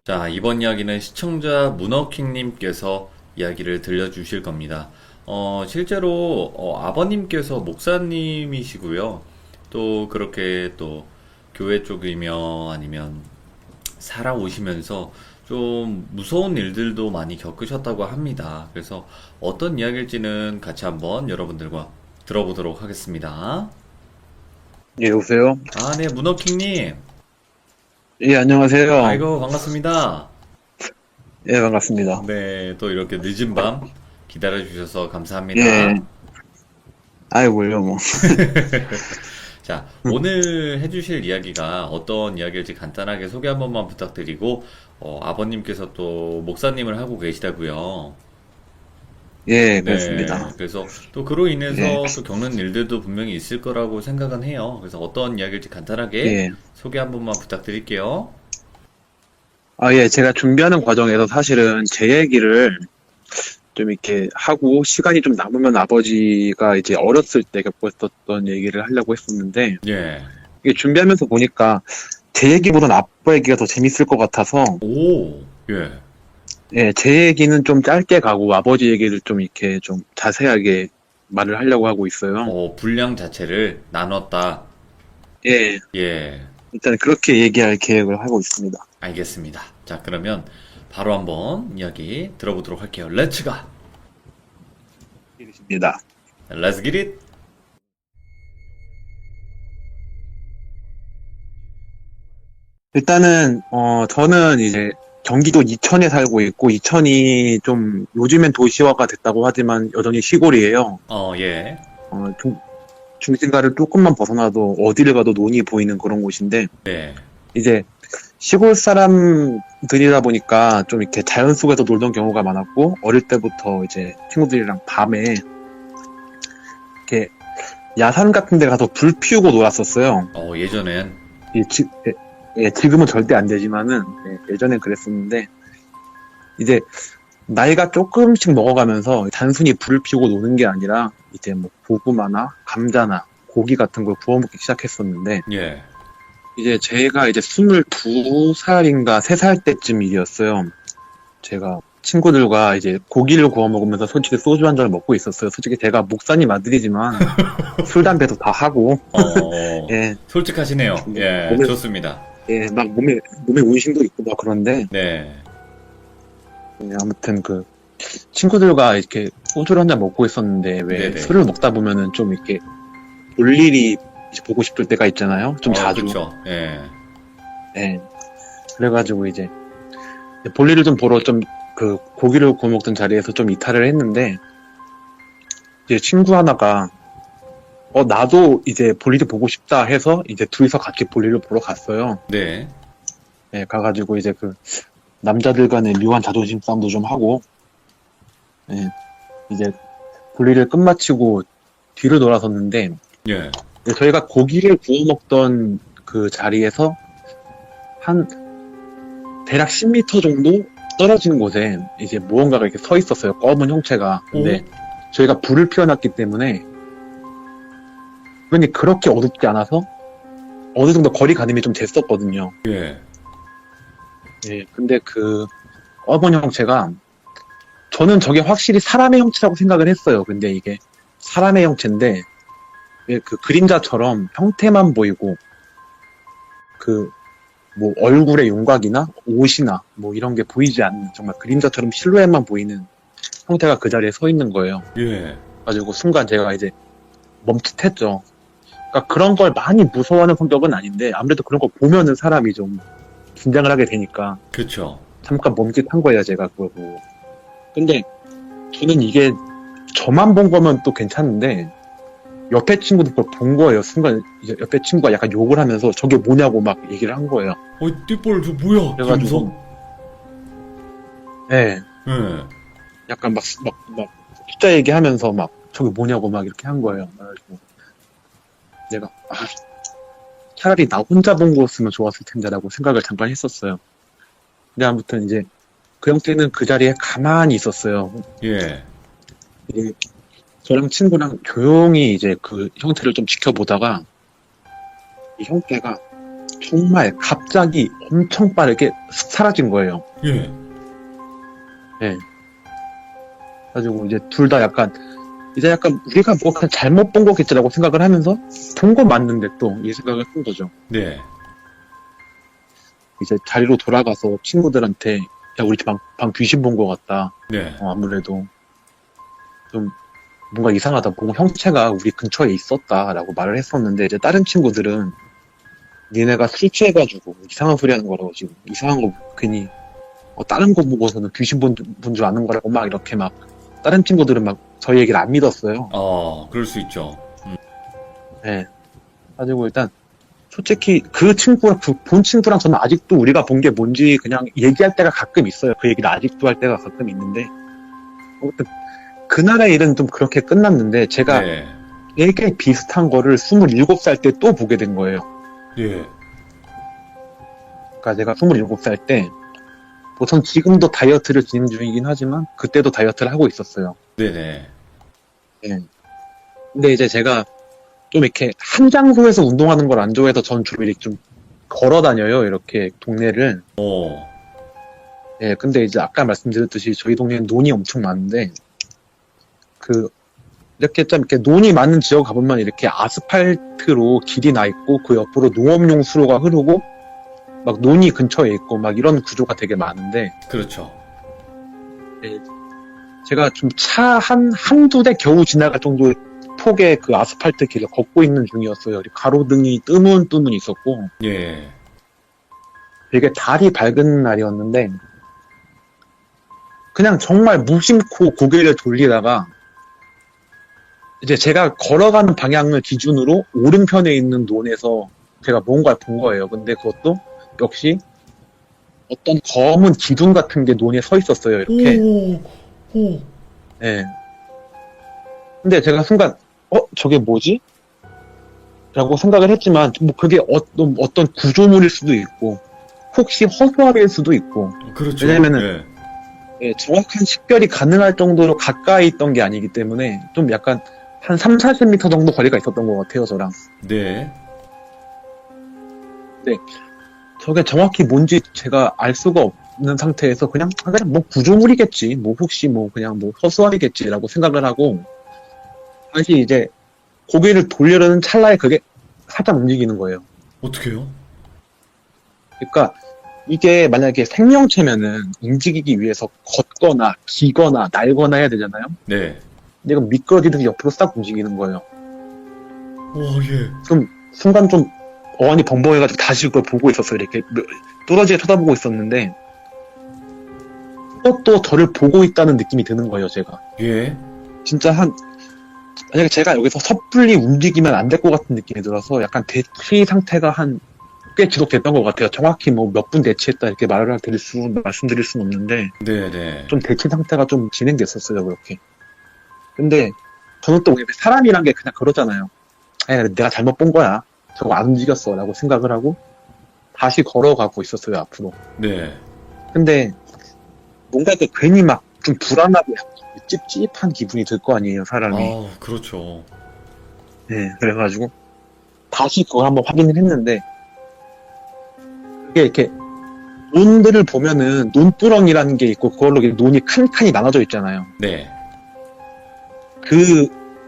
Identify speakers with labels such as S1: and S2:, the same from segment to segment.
S1: 자, 이번 이야기는 시청자 문어킹님께서 이야기를 들려주실 겁니다. 실제로, 아버님께서 목사님이시고요. 또, 그렇게 또, 교회 쪽이며 아니면 살아오시면서 좀 무서운 일들도 많이 겪으셨다고 합니다. 그래서 어떤 이야기일지는 같이 한번 여러분들과 들어보도록 하겠습니다.
S2: 예, 여보세요?
S1: 아, 네, 문어킹님.
S2: 예, 안녕하세요.
S1: 아이고, 반갑습니다.
S2: 예, 반갑습니다.
S1: 네, 또 이렇게 늦은 밤 기다려주셔서
S2: 예,
S1: 감사합니다.
S2: 아이, 뭘요, 뭐.
S1: 자, 오늘 해주실 이야기가 어떤 이야기일지 간단하게 소개 한 번만 부탁드리고, 아버님께서 또 목사님을 하고 계시다고요.
S2: 예,
S1: 네,
S2: 그렇습니다.
S1: 그래서 또 그로 인해서
S2: 예,
S1: 또 겪는 일들도 분명히 있을 거라고 생각은 해요. 그래서 어떤 이야기일지 간단하게
S2: 예.
S1: 소개 한 번만 부탁드릴게요.
S2: 아, 예, 제가 준비하는 과정에서 사실은 제 얘기를 좀 이렇게 하고, 시간이 좀 남으면 아버지가 이제 어렸을 때 겪었었던 얘기를 하려고 했었는데,
S1: 예.
S2: 이게 준비하면서 보니까 제 얘기보다는 아빠 얘기가 더 재밌을 것 같아서,
S1: 오, 예.
S2: 예, 제 얘기는 좀 짧게 가고, 아버지 얘기를 좀 이렇게 좀 자세하게 말을 하려고 하고 있어요.
S1: 분량 자체를 나눴다.
S2: 예,
S1: 예.
S2: 일단 그렇게 얘기할 계획을 하고 있습니다.
S1: 알겠습니다. 자, 그러면 바로 한번 이야기 들어보도록 할게요. 렛츠 가!
S2: 입니다.
S1: Let's get it!
S2: 일단은 저는 이제 경기도 이천에 살고 있고 이천이 좀 요즘엔 도시화가 됐다고 하지만 여전히 시골이에요.
S1: 예.
S2: 중심가를 조금만 벗어나도 어디를 가도 논이 보이는 그런 곳인데
S1: 네.
S2: 이제 시골 사람들이다 보니까 좀 이렇게 자연 속에서 놀던 경우가 많았고 어릴 때부터 이제 친구들이랑 밤에 이렇게 야산 같은 데 가서 불 피우고 놀았었어요.
S1: 예전엔,
S2: 예, 지금은 절대 안 되지만은 예전엔 그랬었는데 이제 나이가 조금씩 먹어가면서 단순히 불을 피우고 노는 게 아니라 이제 뭐 고구마나 감자나 고기 같은 걸 구워 먹기 시작했었는데
S1: 예.
S2: 이제 제가 이제 22살인가 3살 때쯤 일이었어요. 제가 친구들과 이제 고기를 구워 먹으면서 솔직히 소주 한 잔을 먹고 있었어요. 솔직히 제가 목사님 아들이지만 술 담배도 다 하고 예,
S1: 솔직하시네요.
S2: 뭐
S1: 예,
S2: 몸에
S1: 좋습니다.
S2: 막 몸에 운신도 있고 막 그런데
S1: 네.
S2: 아무튼 그 친구들과 이렇게 소주를 한 잔 먹고 있었는데 왜
S1: 네네.
S2: 술을 먹다 보면은 좀 이렇게 볼 일이 이제 보고 싶을 때가 있잖아요. 좀 자주.
S1: 그쵸. 예.
S2: 예. 그래가지고 이제 볼일을 좀 보러 좀 그 고기를 구워 먹던 자리에서 좀 이탈을 했는데 이제 친구 하나가 나도 이제 볼일을 보고 싶다 해서 이제 둘이서 같이 볼일을 보러 갔어요.
S1: 네.
S2: 예, 가가지고 이제 그 남자들 간의 묘한 자존심 싸움도 좀 하고 예, 이제 볼일을 끝마치고 뒤로 돌아섰는데
S1: 예.
S2: 저희가 고기를 구워 먹던 그 자리에서 한 대략 10m 정도 떨어진 곳에 이제 무언가가 이렇게 서 있었어요. 검은 형체가. 근데 저희가 불을 피워놨기 때문에 그런데 그렇게 어둡지 않아서 어느 정도 거리 가늠이 좀 됐었거든요.
S1: 예.
S2: 예, 근데 그 검은 형체가 저는 저게 확실히 사람의 형체라고 생각을 했어요. 근데 이게 사람의 형체인데 그 그림자처럼 형태만 보이고 그 뭐 얼굴의 윤곽이나 옷이나 뭐 이런 게 보이지 않는 정말 그림자처럼 실루엣만 보이는 형태가 그 자리에 서 있는 거예요.
S1: 예.
S2: 가지고 순간 제가 이제 멈칫했죠. 그러니까 그런 걸 많이 무서워하는 성격은 아닌데 아무래도 그런 거 보면은 사람이 좀 긴장을 하게 되니까
S1: 그쵸.
S2: 잠깐 멈칫한 거예요, 제가 그걸 보고. 근데 저는 이게 저만 본 거면 또 괜찮은데 옆에 친구도 그걸 본 거예요. 순간 이제 옆에 친구가 약간 욕을 하면서 저게 뭐냐고 막 얘기를 한 거예요.
S1: 띠볼, 저 뭐야?
S2: 그래가지고
S1: 이러면서?
S2: 네,
S1: 예.
S2: 약간 막 숫자 얘기하면서 막 저게 뭐냐고 막 이렇게 한 거예요. 그래가지고 내가 차라리 나 혼자 본 거였으면 좋았을 텐데라고 생각을 잠깐 했었어요. 근데 아무튼 이제 그 형태는 그 자리에 가만히 있었어요.
S1: 예.
S2: 이제 저랑 친구랑 조용히 이제 그 형태를 좀 지켜보다가 이 형태가 정말 갑자기 엄청 빠르게 슥 사라진 거예요.
S1: 예.
S2: 예. 가지고 이제 둘 다 약간 우리가 뭐 그냥 잘못 본 거겠지라고 생각을 하면서 본 거 맞는데 또 이 생각을 한 거죠.
S1: 네.
S2: 이제 자리로 돌아가서 친구들한테 야 우리 집 방 귀신 본 거 같다.
S1: 네.
S2: 아무래도 좀 뭔가 이상하다. 뭔가 형체가 우리 근처에 있었다라고 말을 했었는데 이제 다른 친구들은 니네가 술 취해가지고 이상한 소리 하는 거라고 지금 이상한 거 괜히 다른 거 보고서는 귀신 본 줄 아는 거라고 막 이렇게 막 다른 친구들은 막 저희 얘기를 안 믿었어요.
S1: 그럴 수 있죠.
S2: 네. 가지고 일단 솔직히 그 친구랑 본 친구랑 저는 아직도 우리가 본 게 뭔지 그냥 얘기할 때가 가끔 있어요. 그 얘기를 아직도 할 때가 가끔 있는데 아무튼 그날의 일은 좀 그렇게 끝났는데 제가
S1: 네.
S2: 되게 비슷한 거를 27살 때 또 보게 된 거예요.
S1: 예.
S2: 그러니까 제가 27살 때 전 지금도 다이어트를 진행 중이긴 하지만 그때도 다이어트를 하고 있었어요.
S1: 네네.
S2: 예. 근데 이제 제가 좀 이렇게 한 장소에서 운동하는 걸 안 좋아해서 전 주로 이렇게 좀 걸어 다녀요. 이렇게 동네를. 예, 근데 이제 아까 말씀드렸듯이 저희 동네는 논이 엄청 많은데 이렇게 좀 이렇게 논이 많은 지역 가보면 이렇게 아스팔트로 길이 나 있고 그 옆으로 농업용 수로가 흐르고 막 논이 근처에 있고 막 이런 구조가 되게 많은데
S1: 그렇죠.
S2: 제가 좀 차 한두 대 겨우 지나갈 정도의 폭의 그 아스팔트 길을 걷고 있는 중이었어요. 가로등이 뜨문뜨문 있었고
S1: 예.
S2: 되게 달이 밝은 날이었는데 그냥 정말 무심코 고개를 돌리다가 이제 제가 걸어가는 방향을 기준으로 오른편에 있는 논에서 제가 뭔가를 본 거예요. 근데 그것도 역시 어떤 검은 기둥 같은 게 논에 서 있었어요. 이렇게. 예. 근데 제가 순간 저게 뭐지? 라고 생각을 했지만 뭐 그게 어떤 구조물일 수도 있고 혹시 허수아비일 수도 있고
S1: 그렇죠.
S2: 왜냐면은 예, 정확한 식별이 가능할 정도로 가까이 있던 게 아니기 때문에 좀 약간 한 3, 40m 정도 거리가 있었던 것 같아요, 저랑.
S1: 네.
S2: 저게 정확히 뭔지 제가 알 수가 없는 상태에서 그냥 뭐 구조물이겠지, 뭐 혹시 뭐 그냥 뭐 허수아비겠지라고 생각을 하고 다시 이제 고개를 돌려는 찰나에 그게 살짝 움직이는 거예요.
S1: 어떻게요?
S2: 그러니까 이게 만약에 생명체면은 움직이기 위해서 걷거나 기거나 날거나 해야 되잖아요.
S1: 네.
S2: 근데 이건 미끄러지듯이 옆으로 싹 움직이는 거예요.
S1: 예.
S2: 그럼 순간 좀 어안이 벙벙해가지고 다시 그걸 보고 있었어요. 이렇게 뚜렷이 쳐다보고 있었는데 또 저를 보고 있다는 느낌이 드는 거예요. 제가
S1: 예.
S2: 진짜 만약에 제가 여기서 섣불리 움직이면 안 될 것 같은 느낌이 들어서 약간 대치 상태가 꽤 지속됐던 것 같아요. 정확히 뭐 몇 분 대치했다 이렇게 말씀드릴 수는 없는데
S1: 네네.
S2: 좀 대치 상태가 좀 진행됐었어요. 그렇게. 근데 저는 또 사람이란 게 그냥 그러잖아요. 내가 잘못 본 거야. 저거 안 움직였어. 라고 생각을 하고 다시 걸어가고 있었어요. 앞으로.
S1: 네.
S2: 근데 뭔가 괜히 막 좀 불안하고 찝찝한 기분이 들 거 아니에요. 사람이.
S1: 그렇죠.
S2: 네. 그래가지고 다시 그걸 한번 확인을 했는데 그게 이렇게 논들을 보면은 논두렁이라는 게 있고 그걸로 논이 칸칸이 나눠져 있잖아요.
S1: 네.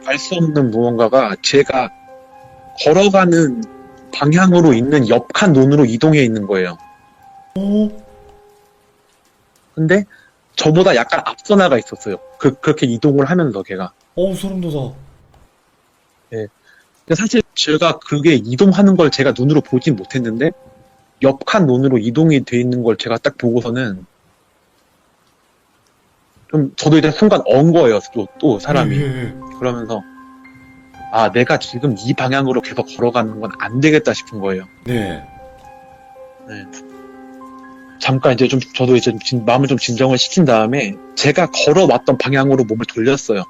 S2: 알 수 없는 무언가가 제가 걸어가는 방향으로 있는 옆칸 논으로 이동해 있는 거예요. 근데 저보다 약간 앞서 나가 있었어요. 그렇게 이동을 하면서 걔가.
S1: 소름 돋아.
S2: 네. 근데 사실 제가 그게 이동하는 걸 제가 눈으로 보진 못했는데 옆칸 논으로 이동이 돼 있는 걸 제가 딱 보고서는 좀 저도 이제 순간 거예요. 또 사람이.
S1: 예.
S2: 그러면서 내가 지금 이 방향으로 계속 걸어가는 건 안 되겠다 싶은 거예요.
S1: 네.
S2: 네. 잠깐 이제 저도 이제 마음을 좀 진정을 시킨 다음에 제가 걸어왔던 방향으로 몸을 돌렸어요.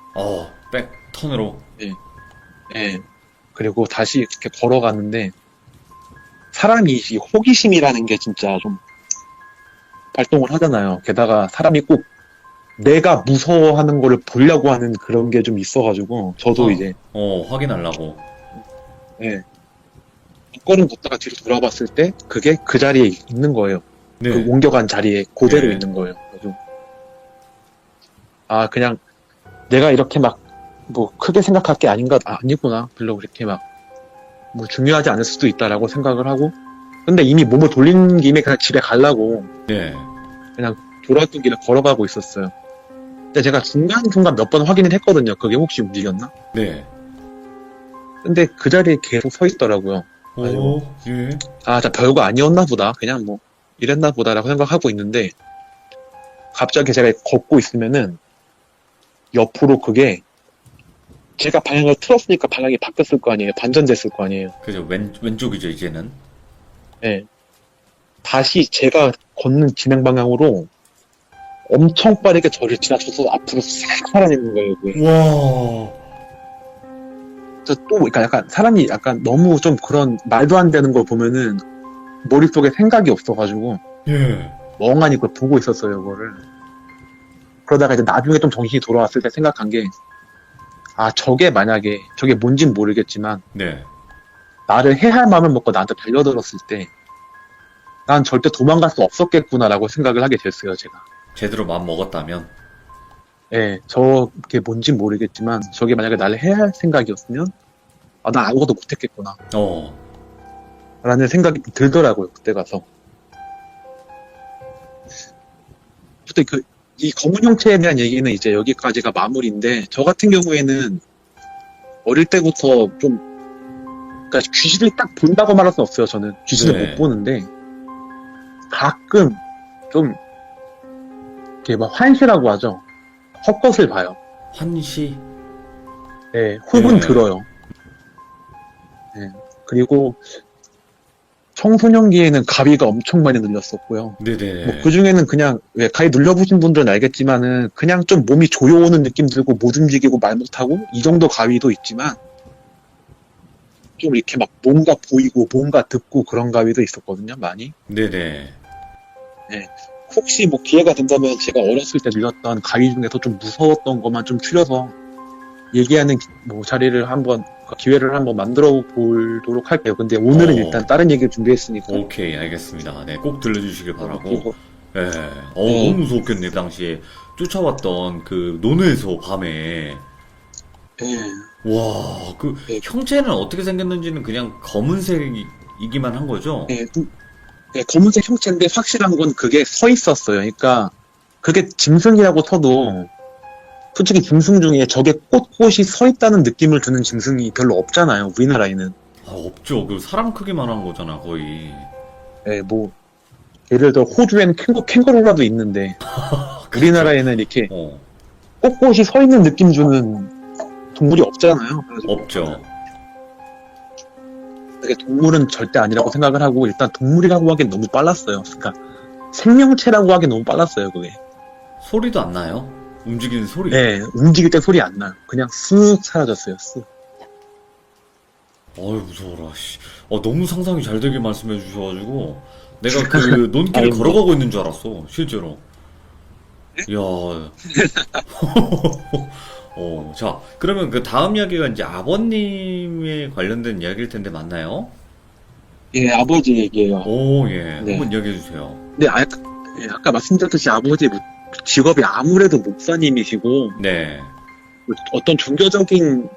S1: 백턴으로.
S2: 네. 그리고 다시 이렇게 걸어가는데 사람이 이 호기심이라는 게 진짜 좀 발동을 하잖아요. 게다가 사람이 꼭 내가 무서워하는 거를 보려고 하는 그런 게 좀 있어가지고 저도 이제
S1: 확인하려고.
S2: 네. 몇 걸음 걷다가 뒤로 돌아봤을 때 그게 그 자리에 있는 거예요.
S1: 네.
S2: 그 옮겨간 자리에 그대로
S1: 네.
S2: 있는 거예요. 그래서 아 그냥 내가 이렇게 막 뭐 크게 생각할 게 아니구나. 별로 그렇게 막 뭐 중요하지 않을 수도 있다라고 생각을 하고 근데 이미 몸을 돌린 김에 그냥 집에 가려고
S1: 네.
S2: 돌아왔던 길에 걸어가고 있었어요. 근데 제가 중간중간 몇 번 확인을 했거든요. 그게 혹시 움직였나?
S1: 네.
S2: 근데 그 자리에 계속 서 있더라고요.
S1: 오, 예.
S2: 아, 자, 별거 아니었나 보다. 그냥 뭐, 이랬나 보다라고 생각하고 있는데, 갑자기 제가 걷고 있으면은, 옆으로 그게, 제가 방향을 틀었으니까 방향이 바뀌었을 거 아니에요. 반전됐을 거 아니에요.
S1: 그죠. 왼쪽이죠, 이제는.
S2: 예. 다시 제가 걷는 진행 방향으로 엄청 빠르게 저를 지나쳐서 앞으로 싹 살아내는 거예요, 그게.
S1: 와.
S2: 그러니까 약간 사람이 약간 너무 좀 그런 말도 안 되는 걸 보면은 머릿속에 생각이 없어가지고
S1: 예.
S2: 멍하니 그걸 보고 있었어요, 그거를. 그러다가 이제 나중에 좀 정신이 돌아왔을 때 생각한 게, 아, 저게 만약에, 저게 뭔진 모르겠지만,
S1: 네.
S2: 나를 해할 마음을 먹고 나한테 달려들었을 때, 난 절대 도망갈 수 없었겠구나라고 생각을 하게 됐어요, 제가.
S1: 제대로 마음 먹었다면.
S2: 예, 저게 뭔진 모르겠지만, 저게 만약에 나를 해할 생각이었으면, 아, 난 아무것도 못했겠구나.
S1: 어.
S2: 라는 생각이 들더라고요, 그때 가서. 또 이 검은 형체에 대한 얘기는 이제 여기까지가 마무리인데, 저 같은 경우에는 어릴 때부터 좀, 그러니까 귀신을 딱 본다고 말할 수는 없어요, 저는. 귀신을
S1: 네.
S2: 못 보는데, 가끔 좀, 이렇게 막 환시라고 하죠. 헛것을 봐요.
S1: 환시.
S2: 네, 혹은
S1: 네.
S2: 들어요. 네. 그리고 청소년기에는 가위가 엄청 많이 눌렸었고요.
S1: 네네.
S2: 뭐, 그 중에는 그냥, 왜, 가위 눌려보신 분들은 알겠지만은, 그냥 좀 몸이 조여오는 느낌 들고, 못 움직이고, 말 못하고, 이 정도 가위도 있지만, 좀 이렇게 막 뭔가 보이고, 뭔가 듣고 그런 가위도 있었거든요, 많이.
S1: 네네.
S2: 혹시 뭐 기회가 된다면 제가 어렸을 때 눌렸던 가위 중에서 좀 무서웠던 것만 좀 추려서 얘기하는 뭐 자리를 한번, 기회를 한번 만들어 보도록 할게요. 근데 오늘은 일단 다른 얘기를 준비했으니까.
S1: 오케이, 알겠습니다. 네, 꼭 들려주시길 바라고.
S2: 그리고
S1: 예.
S2: 네.
S1: 너무 무서웠겠네, 당시에. 쫓아왔던 그 논에서 밤에.
S2: 예,
S1: 와, 그
S2: 네.
S1: 형체는 어떻게 생겼는지는 그냥 검은색이기만 한 거죠?
S2: 예, 검은색 형체인데 확실한 건 그게 서 있었어요. 그러니까 그게 짐승이라고 쳐도 솔직히 짐승 중에 저게 꼿꼿이 서 있다는 느낌을 주는 짐승이 별로 없잖아요. 우리나라에는.
S1: 아, 없죠. 그 사람 크기만 한 거잖아, 거의.
S2: 예, 뭐 예를 들어 호주에는 캥거루라도 있는데 우리나라에는 이렇게
S1: 어,
S2: 꼿꼿이 서 있는 느낌 주는 동물이 없잖아요. 그래서
S1: 없죠.
S2: 그게 동물은 절대 아니라고 생각을 하고 일단 동물이라고 하기엔 너무 빨랐어요. 그러니까 생명체라고 하기엔 너무 빨랐어요. 그게.
S1: 소리도 안 나요? 움직이는 소리?
S2: 네, 움직일 때 소리 안 나요. 그냥 쓱 사라졌어요. 쓱.
S1: 어이, 무서워라, 씨. 너무 상상이 잘 되게 말씀해 주셔가지고, 내가 그 논길을
S2: 아니, 뭐.
S1: 걸어가고 있는 줄 알았어, 실제로. 이야. 자, 그러면 그 다음 이야기가 이제 아버님에 관련된 이야기일 텐데 맞나요?
S2: 예, 아버지 얘기예요.
S1: 오, 예.
S2: 네.
S1: 한번 이야기해 주세요.
S2: 근데 아까 말씀드렸듯이 아버지 직업이 아무래도 목사님이시고
S1: 네.
S2: 어떤 종교적인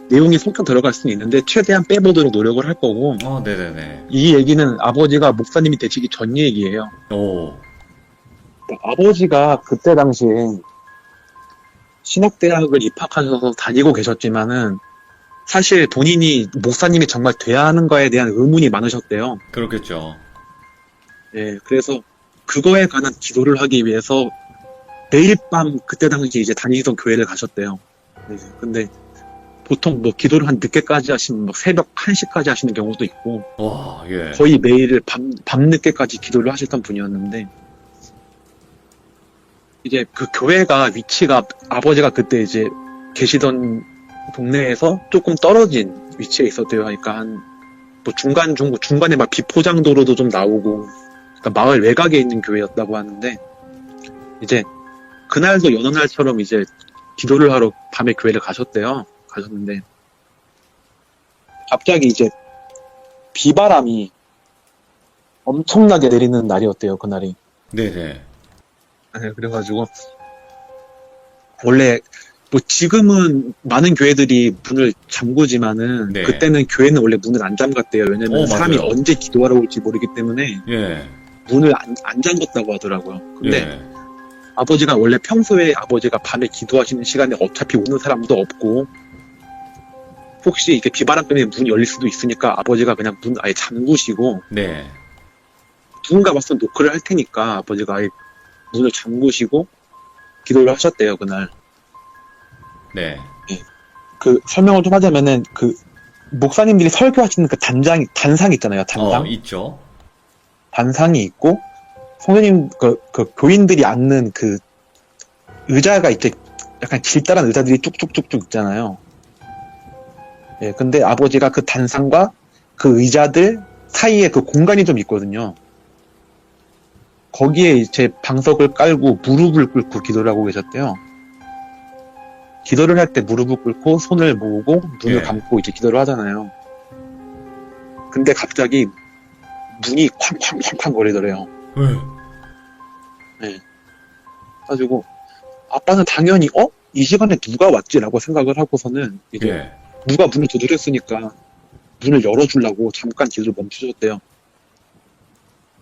S2: 내용이 섞여 들어갈 수는 있는데 최대한 빼보도록 노력을 할 거고
S1: 네네네.
S2: 이 얘기는 아버지가 목사님이 되시기 전 얘기예요.
S1: 오,
S2: 아버지가 그때 당시에 신학대학을 입학하셔서 다니고 계셨지만은 사실 본인이 목사님이 정말 돼야 하는 거에 대한 의문이 많으셨대요.
S1: 그렇겠죠.
S2: 예, 그래서 그거에 관한 기도를 하기 위해서 매일 밤 그때 당시 이제 다니던 교회를 가셨대요. 네, 근데 보통 뭐 기도를 한 늦게까지 하시면 막 새벽 1시까지 하시는 경우도 있고
S1: 와, 예.
S2: 거의 매일 밤늦게까지 기도를 하셨던 분이었는데 이제 그 교회가 위치가 아버지가 그때 이제 계시던 동네에서 조금 떨어진 위치에 있었대요. 그러니까 한 뭐 중간에 막 비포장도로도 좀 나오고 그러니까 마을 외곽에 있는 교회였다고 하는데 이제 그날도 여느 날처럼 이제 기도를 하러 밤에 교회를 가셨대요. 가셨는데 갑자기 이제 비바람이 엄청나게 내리는 날이었대요, 그날이.
S1: 네네.
S2: 네, 그래가지고, 원래, 뭐 지금은 많은 교회들이 문을 잠그지만은,
S1: 네.
S2: 그때는 교회는 원래 문을 안 잠갔대요. 왜냐면 사람이
S1: 맞아요.
S2: 언제 기도하러 올지 모르기 때문에
S1: 예.
S2: 문을 안 잠갔다고 하더라고요. 근데
S1: 예.
S2: 아버지가 원래 평소에 아버지가 밤에 기도하시는 시간에 어차피 오는 사람도 없고, 혹시 이렇게 비바람 때문에 문이 열릴 수도 있으니까 아버지가 그냥 문 아예 잠그시고,
S1: 네.
S2: 누군가 왔으면 노크를 할 테니까 아버지가 아예 문을 잠그시고 기도를 하셨대요, 그날.
S1: 네.
S2: 그 설명을 좀 하자면은 그 목사님들이 설교하시는 그 단상 있잖아요, 단상.
S1: 있죠.
S2: 단상이 있고 선생님 그 교인들이 앉는 그 의자가 이렇게 약간 길다란 의자들이 쭉쭉쭉쭉 있잖아요. 예, 근데 아버지가 그 단상과 그 의자들 사이에 그 공간이 좀 있거든요. 거기에 이제 방석을 깔고 무릎을 꿇고 기도를 하고 계셨대요. 기도를 할 때 무릎을 꿇고 손을 모으고 눈을
S1: 예.
S2: 감고 이제 기도를 하잖아요. 근데 갑자기 문이 쾅쾅쾅쾅 거리더래요.
S1: 예.
S2: 가지고 아빠는 당연히 이 시간에 누가 왔지라고 생각을 하고서는 이제
S1: 예.
S2: 누가 문을 두드렸으니까 문을 열어주려고 잠깐 기도를 멈추셨대요.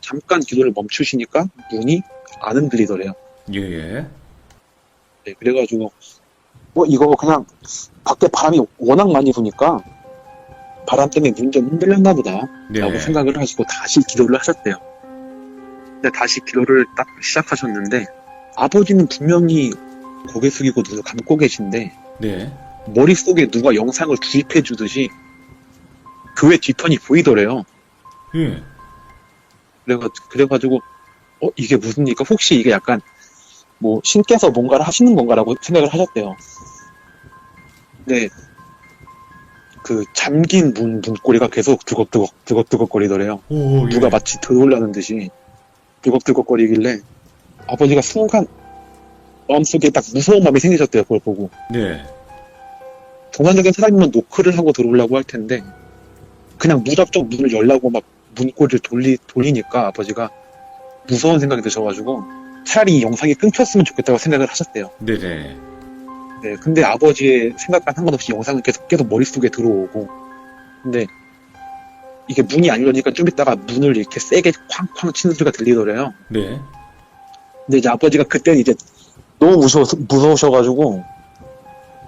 S2: 잠깐 기도를 멈추시니까 문이 안 흔들리더래요.
S1: 예.
S2: 네, 그래가지고 이거 그냥 밖에 바람이 워낙 많이 부니까 바람 때문에 문이 좀 흔들렸나 보다 라고
S1: 네.
S2: 생각을 하시고 다시 기도를 하셨대요. 근데 다시 기도를 딱 시작하셨는데 아버지는 분명히 고개 숙이고 눈을 감고 계신데
S1: 네.
S2: 머릿속에 누가 영상을 주입해 주듯이 교회 뒤편이 보이더래요.
S1: 예.
S2: 그래가지고 이게 무슨 일일까? 혹시 이게 약간 뭐 신께서 뭔가를 하시는 건가라고 생각을 하셨대요. 근데 그 잠긴 문고리가 계속 드걱드걱 거리더래요.
S1: 오,
S2: 누가
S1: 예.
S2: 마치 들어오려는 듯이 드걱드걱 거리길래 아버지가 순간 마음속에 딱 무서운 마음이 생기셨대요. 그걸 보고.
S1: 네.
S2: 정상적인 사람이면 노크를 하고 들어오려고 할 텐데 그냥 무작정 문을 열라고 막 문고리를 돌리니까 아버지가 무서운 생각이 드셔가지고 차라리 이 영상이 끊겼으면 좋겠다고 생각을 하셨대요.
S1: 네네.
S2: 네, 근데 아버지의 생각과 상관없이 영상은 계속 머릿속에 들어오고 근데 이게 문이 안 열리니까 좀 있다가 문을 이렇게 세게 쾅쾅 치는 소리가 들리더래요.
S1: 네.
S2: 근데 이제 아버지가 그때는 이제 너무 무서우셔가지고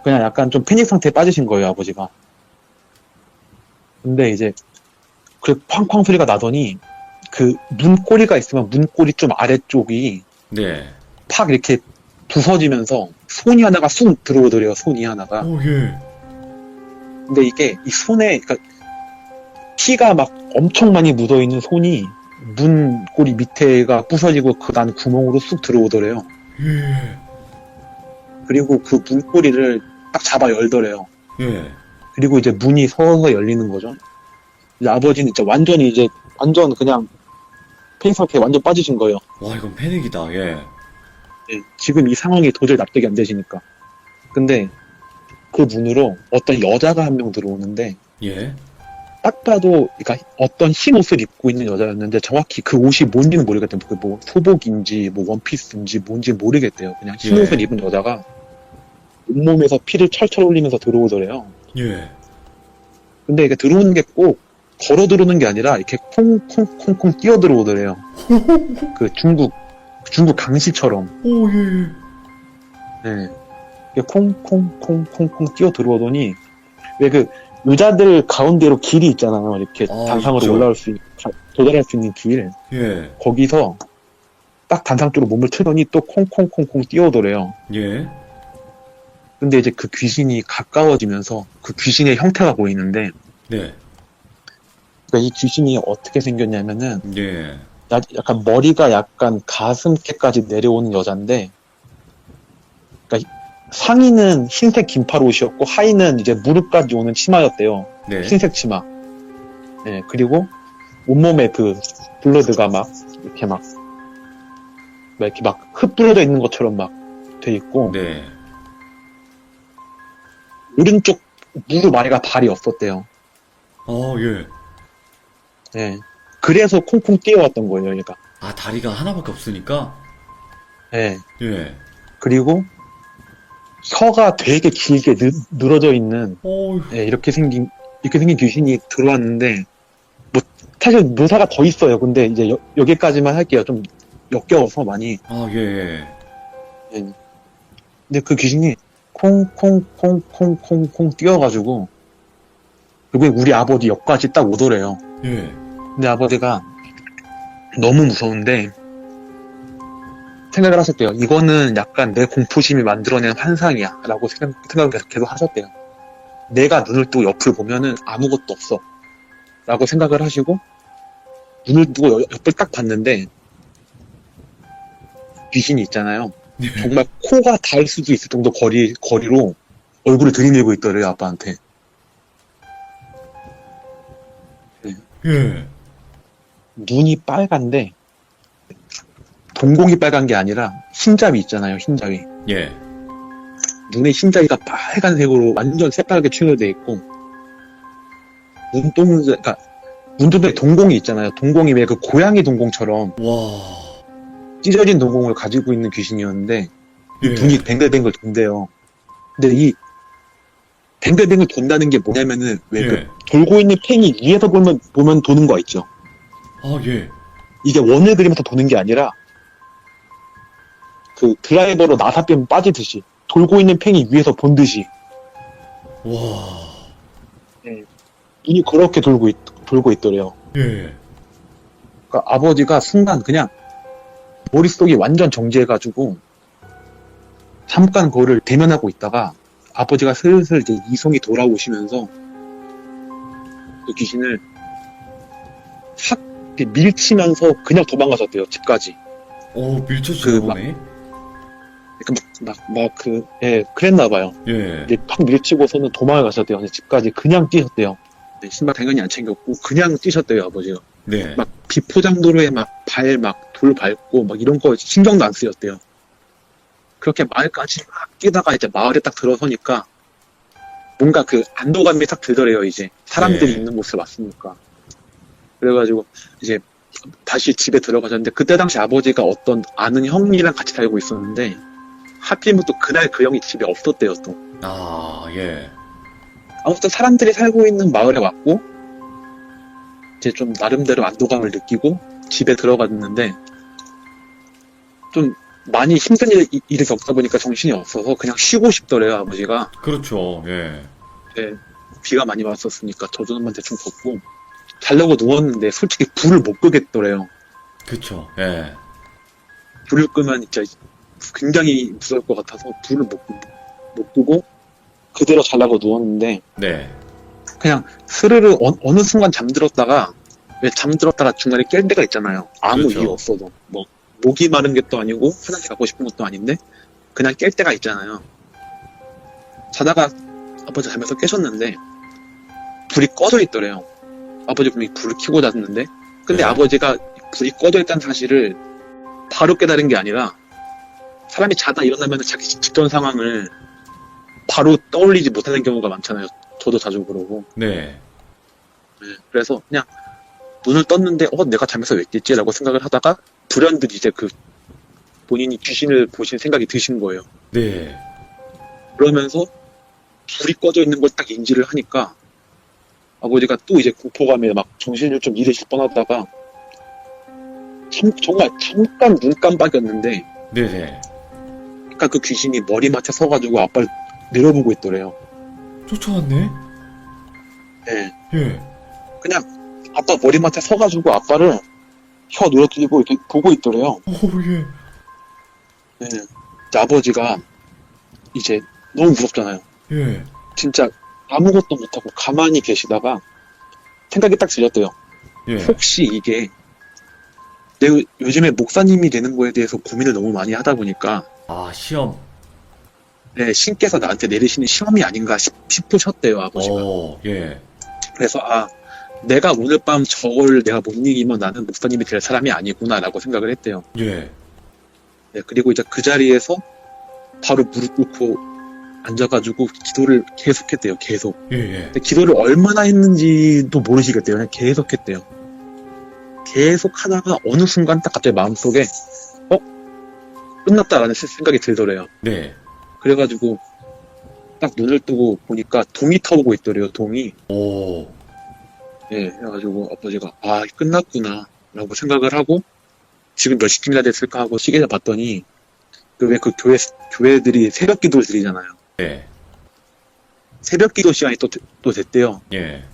S2: 그냥 약간 좀 패닉 상태에 빠지신 거예요, 아버지가. 근데 이제 그 쾅쾅 소리가 나더니 그 문고리가 있으면 문고리 좀 아래쪽이
S1: 네.
S2: 팍 이렇게 부서지면서 손이 하나가 쑥 들어오더래요, 손이 하나가.
S1: 오, 예.
S2: 근데 이게 이 손에 그러니까 피가 막 엄청 많이 묻어있는 손이 문고리 밑에가 부서지고 그 난 구멍으로 쑥 들어오더래요.
S1: 예.
S2: 그리고 그 문고리를 딱 잡아 열더래요.
S1: 예.
S2: 그리고 이제 문이 서서 열리는 거죠. 이제 아버지는 진짜 완전 그냥 패닉 상태에 완전 빠지신 거예요.
S1: 와, 이건 패닉이다. 예.
S2: 네, 지금 이 상황이 도저히 납득이 안 되시니까. 근데 그 문으로 어떤 여자가 한 명 들어오는데
S1: 예.
S2: 딱 봐도 그러니까 어떤 흰 옷을 입고 있는 여자였는데 정확히 그 옷이 뭔지는 모르겠대요. 그 뭐 소복인지 뭐 원피스인지 뭔지 모르겠대요. 그냥 흰
S1: 예.
S2: 옷을 입은 여자가 온몸에서 피를 철철 흘리면서 들어오더래요.
S1: 예.
S2: 근데 이게 들어오는 게 꼭 걸어 들어오는 게 아니라 이렇게 콩콩콩콩 뛰어 들어오더래요. 그 중국 강시처럼.
S1: 오, 예.
S2: 네. 이게 콩콩콩콩콩 뛰어 들어오더니 왜 그 의자들 가운데로 길이 있잖아요. 이렇게 단상으로
S1: 있죠.
S2: 도달할 수 있는 길.
S1: 예.
S2: 거기서 딱 단상 쪽으로 몸을 틀더니 또 콩콩콩콩 뛰어오더래요.
S1: 예.
S2: 근데 이제 그 귀신이 가까워지면서 그 귀신의 형태가 보이는데
S1: 네.
S2: 그러니까 이 귀신이 어떻게 생겼냐면은
S1: 예.
S2: 약간 머리가 약간 가슴께까지 내려오는 여잔데 그러니까 상의는 흰색 긴팔 옷이었고 하의는 이제 무릎까지 오는 치마였대요.
S1: 네.
S2: 흰색 치마. 네, 그리고 온몸에 그 블러드가 막 이렇게 막 흩뿌려져 있는 것처럼 막 돼 있고
S1: 네.
S2: 오른쪽 무릎 아래가 발이 없었대요.
S1: 예.
S2: 예. 그래서 콩콩 뛰어왔던 거예요, 얘가.
S1: 아, 다리가 하나밖에 없으니까?
S2: 예.
S1: 예.
S2: 그리고 혀가 되게 길게 늘어져 있는,
S1: 어휴.
S2: 예, 이렇게 생긴 귀신이 들어왔는데, 뭐, 사실 묘사가 더 있어요. 근데 이제 여기까지만 할게요. 좀 역겨워서 많이.
S1: 아, 예.
S2: 예. 근데 그 귀신이 콩콩콩콩콩콩 뛰어가지고, 결국에 우리 아버지 옆까지 딱 오더래요.
S1: 예.
S2: 근데 아버지가 너무 무서운데, 생각을 하셨대요. 이거는 약간 내 공포심이 만들어낸 환상이야. 라고 생각을 계속 하셨대요. 내가 눈을 뜨고 옆을 보면은 아무것도 없어. 라고 생각을 하시고, 눈을 뜨고 옆을 딱 봤는데, 귀신이 있잖아요.
S1: 예.
S2: 정말 코가 닿을 수도 있을 정도 거리로 얼굴을 들이밀고 있더래요, 아빠한테.
S1: 예.
S2: 눈이 빨간데, 동공이 빨간 게 아니라 흰자위 있잖아요, 흰자위.
S1: 예.
S2: 눈의 흰자위가 빨간색으로 완전 새빨갛게 칠해져 있고, 그러니까 눈동자에 동공이 있잖아요. 동공이 왜 그 고양이 동공처럼
S1: 와.
S2: 찢어진 동공을 가지고 있는 귀신이었는데,
S1: 예.
S2: 눈이 뱅글뱅글 돈대요. 근데 이 뱅글뱅글 돈다는 게 뭐냐면은 왜 그
S1: 예.
S2: 돌고 있는 팽이 위에서 보면 도는 거 있죠.
S1: 아, 예.
S2: 이게 원을 그리면서 도는 게 아니라 그 드라이버로 나사뱀 빠지듯이 돌고 있는 팽이 위에서 본듯이
S1: 와.
S2: 눈이 그렇게 돌고 있더래요.
S1: 예.
S2: 그러니까 아버지가 순간 그냥 머릿속이 완전 정지해가지고 잠깐 그거를 대면하고 있다가 아버지가 슬슬 이제 이성이 돌아오시면서 그 귀신을 싹 이렇게 밀치면서 그냥 도망가셨대요, 집까지.
S1: 밀쳐주나 보네.
S2: 예, 그랬나봐요.
S1: 예.
S2: 이제 팍 밀치고서는 도망을 가셨대요. 근데 집까지 그냥 뛰셨대요. 네, 신발 당연히 안 챙겼고, 그냥 뛰셨대요, 아버지가.
S1: 네.
S2: 막 비포장도로에 막 돌 밟고 막 이런 거 신경도 안 쓰였대요. 그렇게 마을까지 막 뛰다가 이제 마을에 딱 들어서니까 뭔가 그 안도감이 딱 들더래요, 이제. 사람들이
S1: 네.
S2: 있는 곳을 왔으니까. 그래가지고 이제 다시 집에 들어가셨는데 그때 당시 아버지가 어떤 아는 형이랑 같이 살고 있었는데 하필이면 또 그날 그 형이 집에 없었대요, 또.
S1: 아, 예.
S2: 아무튼 사람들이 살고 있는 마을에 왔고 이제 좀 나름대로 안도감을 느끼고 집에 들어갔는데 좀 많이 힘든 일을 겪다 보니까 정신이 없어서 그냥 쉬고 싶더래요, 아버지가.
S1: 그렇죠. 예.
S2: 네, 비가 많이 왔었으니까 젖은옷만 대충 벗고 자려고 누웠는데 솔직히 불을 못 끄겠더래요.
S1: 그쵸. 예.
S2: 불을 끄면 진짜 굉장히 무서울 것 같아서 불을 못 끄고 그대로 자려고 누웠는데
S1: 네.
S2: 그냥 스르르 어느 순간 잠들었다가 왜 잠들었다가 중간에 깰 때가 있잖아요. 아무
S1: 그렇죠.
S2: 이유 없어도 뭐 목이 마른 게 또 아니고 화장실 가고 싶은 것도 아닌데 그냥 깰 때가 있잖아요. 자다가 아버지 잠에서 깨셨는데 불이 꺼져 있더래요. 아버지 분명히 불을 켜고 잤는데 근데
S1: 네.
S2: 아버지가 불이 꺼져 있다는 사실을 바로 깨달은 게 아니라 사람이 자다 일어나면 자기 직전 상황을 바로 떠올리지 못하는 경우가 많잖아요. 저도 자주 그러고.
S1: 네.
S2: 네, 그래서 그냥 눈을 떴는데 내가 잠에서 왜 깼지? 라고 생각을 하다가 불현듯 이제 그 본인이 귀신을 보신 생각이 드신 거예요.
S1: 네.
S2: 그러면서 불이 꺼져 있는 걸 딱 인지를 하니까 아버지가 또 이제 공포감에 막 정신을 좀 잃으실 뻔하다가 정말 잠깐 눈 깜빡였는데
S1: 네네.
S2: 그러니까 그 귀신이 머리맡에 서가지고 아빠를 내려보고 있더래요.
S1: 쫓아왔네?
S2: 네.
S1: 예.
S2: 그냥 아빠 머리맡에 서가지고 아빠를 혀 눌러뜨리고 이렇게 보고 있더래요.
S1: 예.
S2: 네. 이제 아버지가 이제 너무 무섭잖아요.
S1: 예.
S2: 진짜 아무것도 못하고 가만히 계시다가 생각이 딱 들렸대요.
S1: 예.
S2: 혹시 이게 내가 요즘에 목사님이 되는 거에 대해서 고민을 너무 많이 하다 보니까
S1: 아, 시험.
S2: 네, 신께서 나한테 내리시는 시험이 아닌가 싶으셨대요, 아버지가.
S1: 예.
S2: 그래서 내가 오늘 밤 저걸 내가 못 이기면 나는 목사님이 될 사람이 아니구나라고 생각을 했대요.
S1: 예.
S2: 네, 그리고 이제 그 자리에서 바로 무릎 꿇고 앉아가지고 기도를 계속했대요, 계속.
S1: 예.
S2: 근데 기도를 얼마나 했는지도 모르시겠대요. 그냥 계속했대요. 계속 하다가 어느 순간 딱 갑자기 마음속에 어? 끝났다라는 생각이 들더래요.
S1: 네.
S2: 그래가지고 딱 눈을 뜨고 보니까 동이 타오고 있더래요. 동이.
S1: 오.
S2: 예, 그래가지고 아버지가 아 끝났구나 라고 생각을 하고 지금 몇 시쯤이나 됐을까 하고 시계를 봤더니 그 왜 그 교회들이 새벽 기도를 드리잖아요.
S1: 네.
S2: 새벽 기도 시간이 또 됐대요.
S1: 예.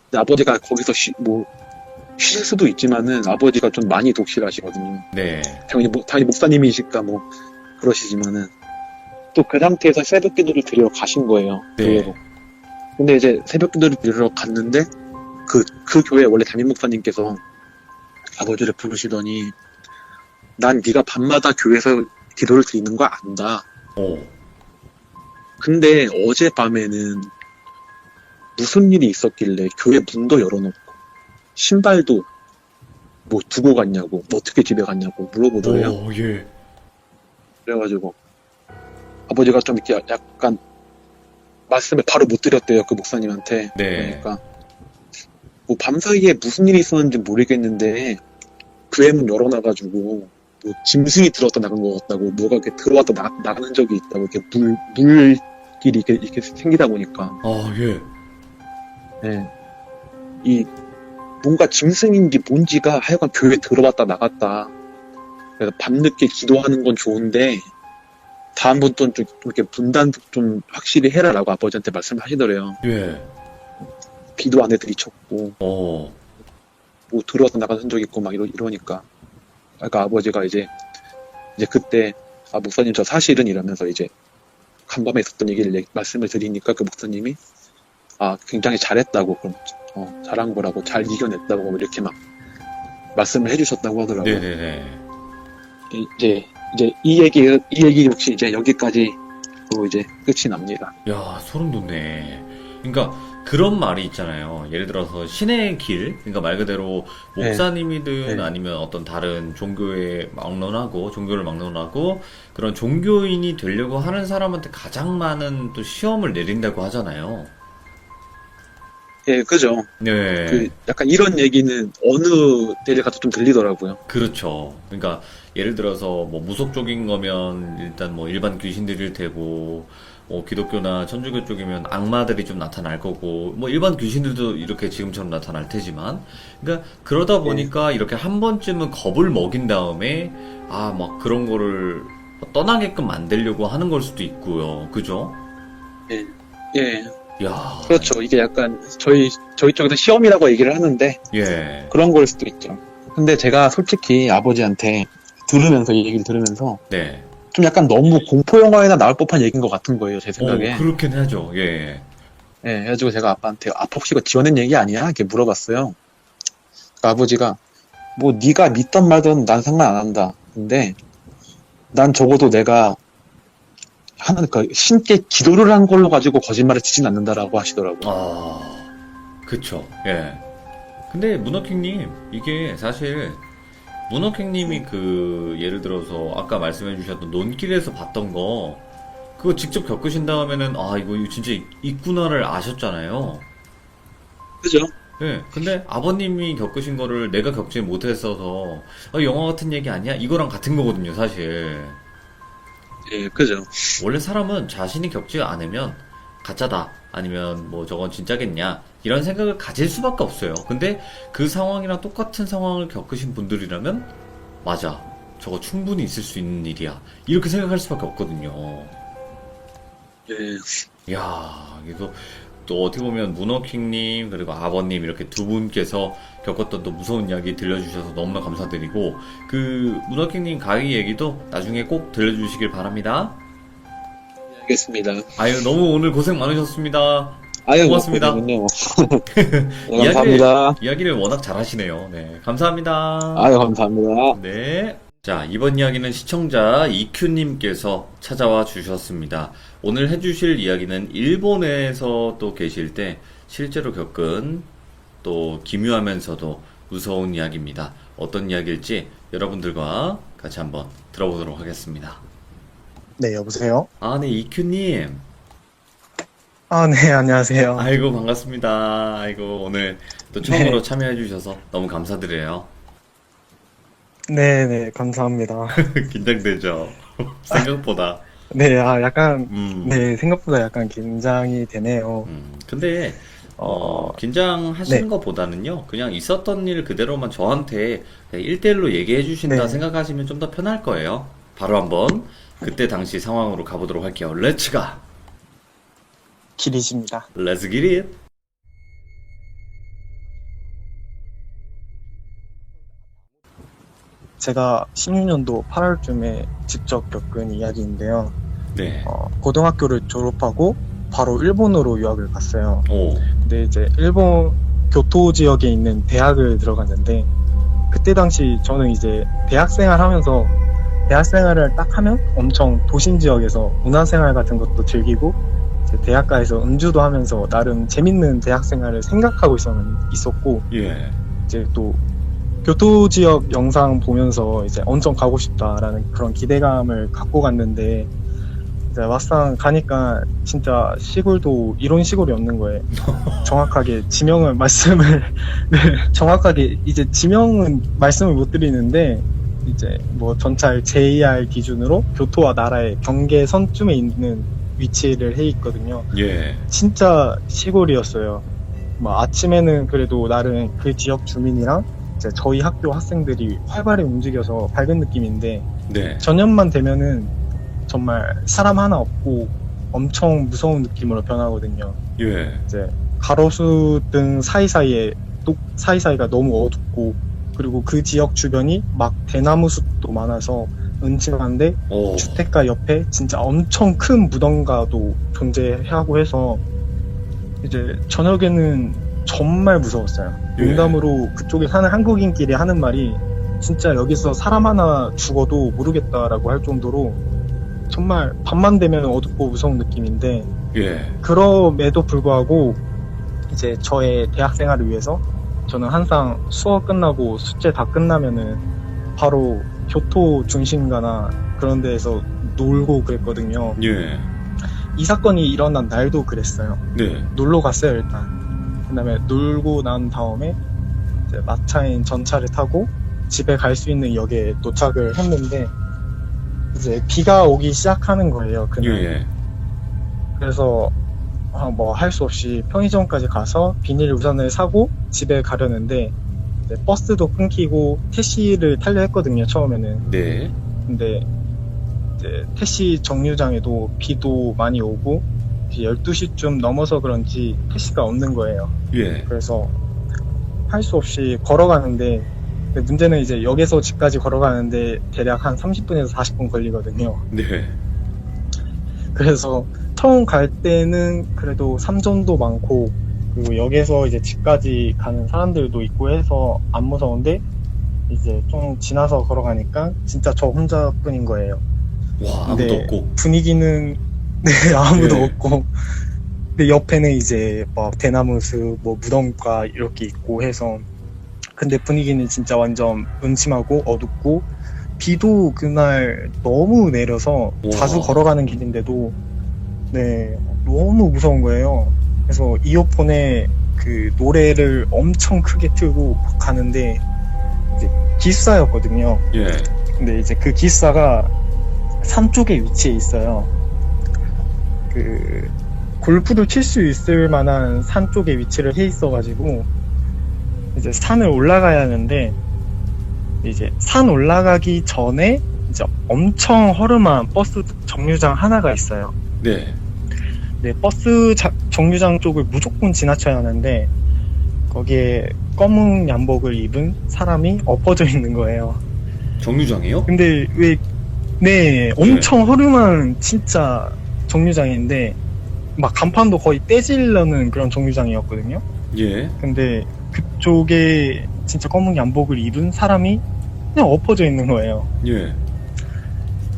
S2: 근데 아버지가 거기서 쉬실 수도 있지만은 아버지가 좀 많이 독실하시거든요.
S1: 네.
S2: 당연히 목사님이시니까 뭐 그러시지만은 또 그 상태에서 새벽 기도를 드리러 가신 거예요.
S1: 네.
S2: 교회로. 근데 이제 새벽 기도를 드리러 갔는데 그 교회 원래 담임 목사님께서 아버지를 부르시더니 난 네가 밤마다 교회에서 기도를 드리는 거 안다.
S1: 오.
S2: 근데 어젯밤에는 무슨 일이 있었길래 교회 문도 열어놓고 신발도 뭐 두고 갔냐고 어떻게 집에 갔냐고 물어보더래요.
S1: 오, 예.
S2: 그래가지고 아버지가 좀 이렇게 약간 말씀을 바로 못 드렸대요. 그 목사님한테.
S1: 네.
S2: 그러니까 뭐 밤사이에 무슨 일이 있었는지 모르겠는데 교회 문 열어놔가지고 뭐 짐승이 들어왔다 나간 것 같다고 뭐가 이렇게 들어왔다 나가는 적이 있다고 이렇게 물길이 이렇게 생기다 보니까
S1: 아, 예.
S2: 예. 이 뭔가 짐승인지 뭔지가 하여간 교회 들어왔다 나갔다. 그래서 밤늦게 기도하는 건 좋은데 다음부터는 좀 이렇게 분단 좀 확실히 해라라고 아버지한테 말씀하시더래요.
S1: 예.
S2: 비도 안 애들이 쳤고
S1: 어.
S2: 뭐 들어왔다 나간 흔적 있고 막 이러니까 그러니까 아버지가 이제 그때 아 목사님 저 사실은 이러면서 이제 간밤에 있었던 얘기를 말씀을 드리니까 그 목사님이 아 굉장히 잘했다고 그럼 잘한 거라고 잘 이겨냈다고 이렇게 막 말씀을 해주셨다고 하더라고요.
S1: 네네네.
S2: 이제 이 얘기 역시 이제 여기까지 이제 끝이 납니다.
S1: 야, 소름 돋네. 그러니까 그런 말이 있잖아요. 예를 들어서 신의 길, 그러니까 말 그대로 목사님이든
S2: 네.
S1: 아니면 어떤 다른 종교를 막론하고 그런 종교인이 되려고 하는 사람한테 가장 많은 또 시험을 내린다고 하잖아요.
S2: 예, 그죠.
S1: 네.
S2: 그 약간 이런 얘기는 어느 때를 가도 좀 들리더라고요.
S1: 그렇죠. 그러니까 예를 들어서 뭐 무속적인 거면 일단 뭐 일반 귀신들일 테고, 기독교나 천주교 쪽이면 악마들이 좀 나타날 거고, 뭐 일반 귀신들도 이렇게 지금처럼 나타날 테지만, 그러니까 그러다 보니까 이렇게 한 번쯤은 겁을 먹인 다음에 막 그런 거를 떠나게끔 만들려고 하는 걸 수도 있고요. 그죠?
S2: 예, 예,
S1: 야,
S2: 그렇죠. 이게 약간 저희 쪽에서 시험이라고 얘기를 하는데
S1: 예,
S2: 그런 걸 수도 있죠. 근데 제가 솔직히 아버지한테 이 얘기를 들으면서
S1: 네.
S2: 좀 약간 너무 공포 영화에나 나올 법한 얘기인 것 같은 거예요, 제 생각에.
S1: 그렇긴 하죠. 예,
S2: 예, 그래가지고 제가 아빠한테 혹시 이거 지어낸 얘기 아니야? 이렇게 물어봤어요. 그 아버지가 뭐 네가 믿던 말든 난 상관 안 한다. 근데 난 적어도 내가 하는 신께 기도를 한 걸로 가지고 거짓말을 치진 않는다라고 하시더라고요.
S1: 그쵸. 예. 근데 문어킹님, 이게 사실 문어킹님이 예를 들어서 아까 말씀해 주셨던 논길에서 봤던 거 그거 직접 겪으신 다음에는 이거 진짜 있구나를 아셨잖아요.
S2: 그죠?
S1: 예. 근데 아버님이 겪으신 거를 내가 겪지 못했어서 영화 같은 얘기 아니야? 이거랑 같은 거거든요, 사실.
S2: 예, 그죠.
S1: 원래 사람은 자신이 겪지 않으면 가짜다 아니면 뭐 저건 진짜겠냐 이런 생각을 가질 수밖에 없어요. 근데 그 상황이랑 똑같은 상황을 겪으신 분들이라면 맞아, 저거 충분히 있을 수 있는 일이야 이렇게 생각할 수밖에 없거든요.
S2: 예,
S1: 이야, 그래서 또 어떻게 보면 문어킹님 그리고 아버님 이렇게 두 분께서 겪었던 또 무서운 이야기 들려주셔서 너무나 감사드리고, 그 문어킹님 가위 얘기도 나중에 꼭 들려주시길 바랍니다.
S2: 알겠습니다.
S1: 아유, 너무 오늘 고생 많으셨습니다.
S2: 아유,
S1: 고맙습니다.
S2: 네, 감사합니다.
S1: 이야기를 워낙 잘하시네요. 네, 감사합니다.
S2: 아유, 감사합니다.
S1: 네. 자, 이번 이야기는 시청자 이큐님께서 찾아와 주셨습니다. 오늘 해주실 이야기는 일본에서 또 계실 때 실제로 겪은 또 기묘하면서도 무서운 이야기입니다. 어떤 이야기일지 여러분들과 같이 한번 들어보도록 하겠습니다.
S3: 네, 여보세요?
S1: 네, 이큐님.
S3: 네, 안녕하세요.
S1: 아이고, 반갑습니다. 아이고, 오늘 또 처음으로 참여해주셔서 너무 감사드려요.
S3: 네네, 감사합니다.
S1: 긴장되죠? 생각보다.
S3: 네, 약간,
S1: 음,
S3: 네, 생각보다 약간 긴장이 되네요.
S1: 근데,
S3: 어,
S1: 긴장하시는
S3: 네,
S1: 것보다는요, 그냥 있었던 일 그대로만 저한테 1대1로 얘기해 주신다
S3: 네,
S1: 생각하시면 좀 더 편할 거예요. 바로 한번 그때 당시 상황으로 가보도록 할게요. 렛츠 가!
S3: 길이십니다.
S1: 렛츠 기릿!
S3: 제가 16년도 8월쯤에 직접 겪은 이야기인데요.
S1: 네.
S3: 고등학교를 졸업하고 바로 일본으로 유학을 갔어요.
S1: 오,
S3: 근데 이제 일본 교토 지역에 있는 대학을 들어갔는데, 그때 당시 저는 이제 대학생활 하면서 대학생활을 딱 하면 엄청 도심 지역에서 문화생활 같은 것도 즐기고 이제 대학가에서 음주도 하면서 나름 재밌는 대학생활을 생각하고 있었고
S1: 예.
S3: 이제 또 교토 지역 영상 보면서 이제 엄청 가고 싶다라는 그런 기대감을 갖고 갔는데 이제 막상 가니까 진짜 시골도 이런 시골이 없는 거예요. 정확하게 지명을 말씀을 네, 정확하게 이제 지명은 말씀을 못 드리는데 이제 뭐 전철 JR 기준으로 교토와 나라의 경계선쯤에 있는 위치를 해 있거든요.
S1: 예.
S3: 진짜 시골이었어요. 뭐 아침에는 그래도 나름 그 지역 주민이랑 이제 저희 학교 학생들이 활발히 움직여서 밝은 느낌인데
S1: 네.
S3: 저녁만 되면은 정말 사람 하나 없고 엄청 무서운 느낌으로 변하거든요.
S1: 예.
S3: 이제 가로수 등 사이사이가 너무 어둡고 그리고 그 지역 주변이 막 대나무 숲도 많아서 은침한데
S1: 오,
S3: 주택가 옆에 진짜 엄청 큰 무덤가도 존재하고 해서 이제 저녁에는 정말 무서웠어요.
S1: 예.
S3: 농담으로 그쪽에 사는 한국인끼리 하는 말이 진짜 여기서 사람 하나 죽어도 모르겠다라고 할 정도로 정말 밤만 되면 어둡고 무서운 느낌인데
S1: 예.
S3: 그럼에도 불구하고 이제 저의 대학 생활을 위해서 저는 항상 수업 끝나고 숙제 다 끝나면은 바로 교토 중심가나 그런 데에서 놀고 그랬거든요.
S1: 예.
S3: 이 사건이 일어난 날도 그랬어요.
S1: 네.
S3: 놀러 갔어요, 일단. 그 다음에 놀고 난 다음에 이제 마차인 전차를 타고 집에 갈 수 있는 역에 도착을 했는데 이제 비가 오기 시작하는 거예요,
S1: 예.
S3: 그날.
S1: 예.
S3: 그래서 뭐 할 수 없이 편의점까지 가서 비닐 우산을 사고 집에 가려는데 이제 버스도 끊기고 택시를 타려 했거든요, 처음에는.
S1: 네.
S3: 근데 이제 택시 정류장에도 비도 많이 오고 12시쯤 넘어서 그런지 택시가 없는 거예요.
S1: 예.
S3: 그래서 할 수 없이 걸어가는데 근데 문제는 이제 역에서 집까지 걸어가는데 대략 한 30분에서 40분 걸리거든요.
S1: 네.
S3: 그래서 처음 갈 때는 그래도 삼점도 많고 그리고 역에서 이제 집까지 가는 사람들도 있고 해서 안 무서운데 이제 좀 지나서 걸어가니까 진짜 저 혼자뿐인 거예요.
S1: 와, 아무도
S3: 근데
S1: 없고.
S3: 분위기는 네 아무도
S1: 예.
S3: 없고 근데 옆에는 이제 막 대나무 숲 뭐 무덤가 이렇게 있고 해서 근데 분위기는 진짜 완전 음침하고 어둡고 비도 그날 너무 내려서
S1: 우와.
S3: 자주 걸어가는 길인데도 네 너무 무서운 거예요. 그래서 이어폰에 그 노래를 엄청 크게 틀고 가는데 이제 기숙사였거든요.
S1: 예.
S3: 근데 이제 그 기숙사가 산 쪽에 위치해 있어요. 그 골프를 칠 수 있을 만한 산 쪽에 위치를 해 있어가지고 이제 산을 올라가야 하는데 이제 산 올라가기 전에 이제 엄청 허름한 버스 정류장 하나가 있어요.
S1: 네.
S3: 네, 버스 정류장 쪽을 무조건 지나쳐야 하는데 거기에 검은 양복을 입은 사람이 엎어져 있는 거예요.
S1: 정류장이요?
S3: 근데 네, 엄청 허름한 진짜 정류장인데 막 간판도 거의 떼지려는 그런 정류장이었거든요.
S1: 예.
S3: 근데 그쪽에 진짜 검은 양복을 입은 사람이 그냥 엎어져 있는 거예요.
S1: 예.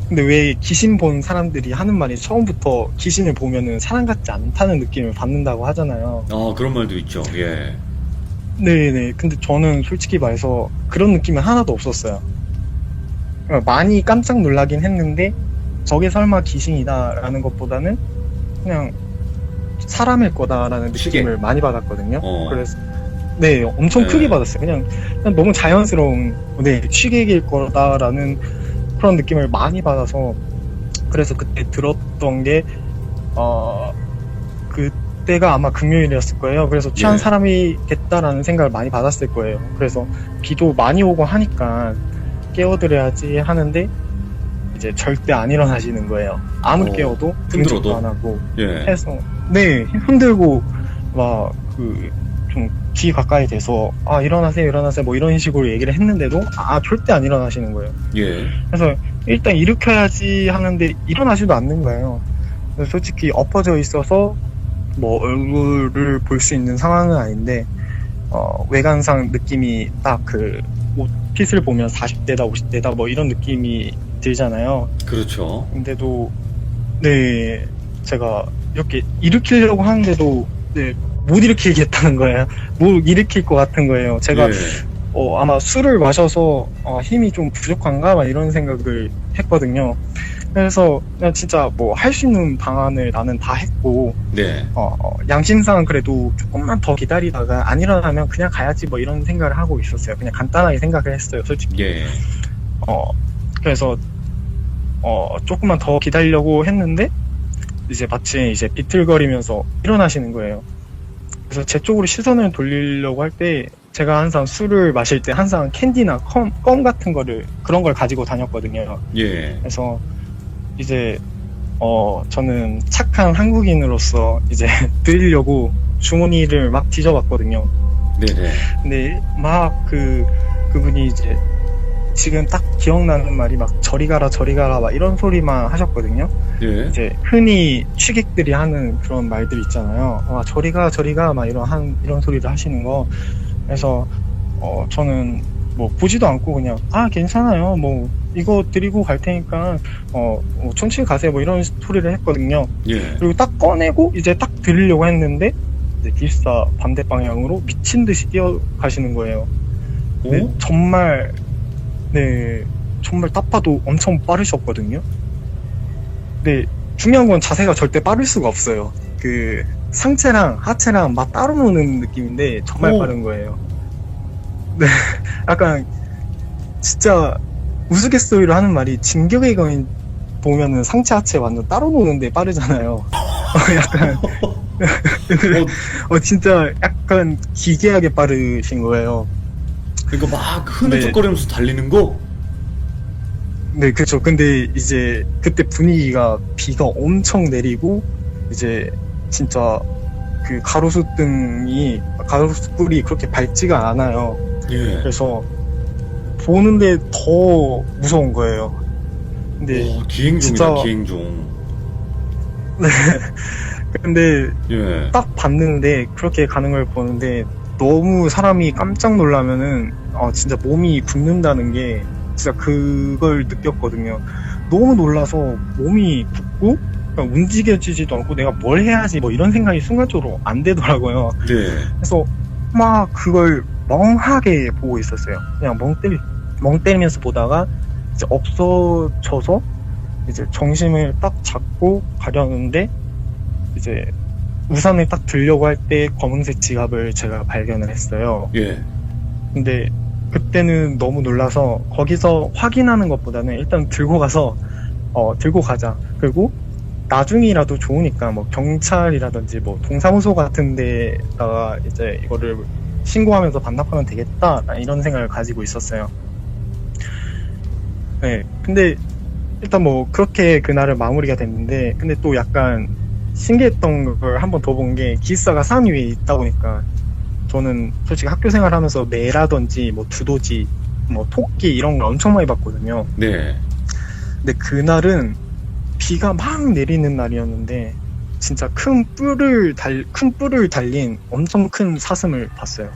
S3: 근데 왜 귀신 본 사람들이 하는 말이 처음부터 귀신을 보면은 사람 같지 않다는 느낌을 받는다고 하잖아요.
S1: 아, 그런 말도 있죠. 예.
S3: 네네. 근데 저는 솔직히 말해서 그런 느낌은 하나도 없었어요. 그러니까 많이 깜짝 놀라긴 했는데 저게 설마 귀신이다라는 것보다는 그냥 사람일 거다라는
S1: 시계.
S3: 느낌을 많이 받았거든요.
S1: 어.
S3: 그래서 네, 엄청
S1: 네.
S3: 크게 받았어요. 그냥 너무 자연스러운, 네, 취객일 거다라는 그런 느낌을 많이 받아서, 그래서 그때 들었던 게, 그때가 아마 금요일이었을 거예요. 그래서 취한
S1: 예.
S3: 사람이겠다라는 생각을 많이 받았을 거예요. 그래서 비도 많이 오고 하니까 깨워드려야지 하는데, 이제 절대 안 일어나시는 거예요. 아무리 깨워도
S1: 흔들어도?
S3: 등짝도 안 하고
S1: 예.
S3: 해서 네 흔들고 막 좀 귀 가까이 대서 일어나세요 뭐 이런 식으로 얘기를 했는데도 절대 안 일어나시는 거예요.
S1: 예.
S3: 그래서 일단 일으켜야지 하는데 일어나지도 않는 거예요. 그래서 솔직히 엎어져 있어서 뭐 얼굴을 볼 수 있는 상황은 아닌데 외관상 느낌이 딱 그 옷핏을 보면 40대다 50대다 뭐 이런 느낌이 들잖아요.
S1: 그렇죠.
S3: 근데도 네 제가 이렇게 일으키려고 하는데도 네, 못 일으키겠다는 거예요. 못 일으킬 것 같은 거예요. 제가
S1: 예.
S3: 아마 술을 마셔서 힘이 좀 부족한가 막 이런 생각을 했거든요. 그래서 그냥 진짜 뭐 할 수 있는 방안을 나는 다 했고
S1: 네.
S3: 양심상 그래도 조금만 더 기다리다가 안 일어나면 그냥 가야지 뭐 이런 생각을 하고 있었어요. 그냥 간단하게 생각을 했어요, 솔직히.
S1: 예.
S3: 그래서 조금만 더 기다리려고 했는데 이제 마치 이제 비틀거리면서 일어나시는 거예요. 그래서 제 쪽으로 시선을 돌리려고 할 때 제가 항상 술을 마실 때 항상 캔디나 껌 같은 거를 그런 걸 가지고 다녔거든요.
S1: 예.
S3: 그래서 이제 저는 착한 한국인으로서 이제 드리려고 주머니를 막 뒤져봤거든요.
S1: 네네.
S3: 근데 막 그분이 이제 지금 딱 기억나는 말이 막 저리 가라 막 이런 소리만 하셨거든요.
S1: 예.
S3: 이제 흔히 취객들이 하는 그런 말들 있잖아요. 저리 가 막 이런 소리를 하시는 거. 그래서 저는 뭐 보지도 않고 그냥 괜찮아요. 뭐 이거 드리고 갈 테니까 천천히 가세요. 뭐 이런 소리를 했거든요.
S1: 예.
S3: 그리고 딱 꺼내고 이제 딱 드리려고 했는데 이제 기숙사 반대 방향으로 미친 듯이 뛰어가시는 거예요. 네,
S1: 오?
S3: 정말 딱 봐도 엄청 빠르셨거든요. 근데 중요한 건 자세가 절대 빠를 수가 없어요. 그 상체랑 하체랑 막 따로 노는 느낌인데 정말
S1: 오.
S3: 빠른 거예요. 네, 약간 진짜 우스갯소리로 하는 말이 진격의 거인 보면은 상체 하체 완전 따로 노는데 빠르잖아요. 약간 진짜 약간 기괴하게 빠르신 거예요.
S1: 그러니까 막
S3: 네.
S1: 흐느적거리면서 달리는 거?
S3: 네, 그렇죠. 근데 이제 그때 분위기가 비가 엄청 내리고 이제 진짜 그 가로수불이 그렇게 밝지가 않아요.
S1: 예.
S3: 그래서 보는데 더 무서운 거예요. 근데
S1: 기행종이다,
S3: 진짜-
S1: 기행종.
S3: 근데
S1: 예.
S3: 딱 봤는데 그렇게 가는 걸 보는데 너무 사람이 깜짝 놀라면은 진짜 몸이 굳는다는 게 진짜 그걸 느꼈거든요. 너무 놀라서 몸이 굳고 그냥 움직여지지도 않고 내가 뭘 해야지 뭐 이런 생각이 순간적으로 안 되더라고요.
S1: 네.
S3: 그래서 막 그걸 멍하게 보고 있었어요. 그냥 멍 때리면서 보다가 이제 없어져서 이제 정신을 딱 잡고 가려는데 이제 우산을 딱 들려고 할 때 검은색 지갑을 제가 발견을 했어요.
S1: 예.
S3: 근데 그때는 너무 놀라서 거기서 확인하는 것보다는 일단 들고 가서 들고 가자. 그리고 나중이라도 좋으니까 뭐 경찰이라든지 뭐 동사무소 같은 데다가 이제 이거를 신고하면서 반납하면 되겠다 이런 생각을 가지고 있었어요. 네, 근데 일단 뭐 그렇게 그날은 마무리가 됐는데 근데 또 약간 신기했던 걸 한 번 더 본 게 기숙사가 산 위에 있다 보니까 저는 솔직히 학교 생활하면서 매라든지 뭐 두더지 뭐 토끼 이런 걸 엄청 많이 봤거든요.
S1: 네.
S3: 근데 그날은 비가 막 내리는 날이었는데 진짜 큰 뿔을 달린 엄청 큰 사슴을 봤어요.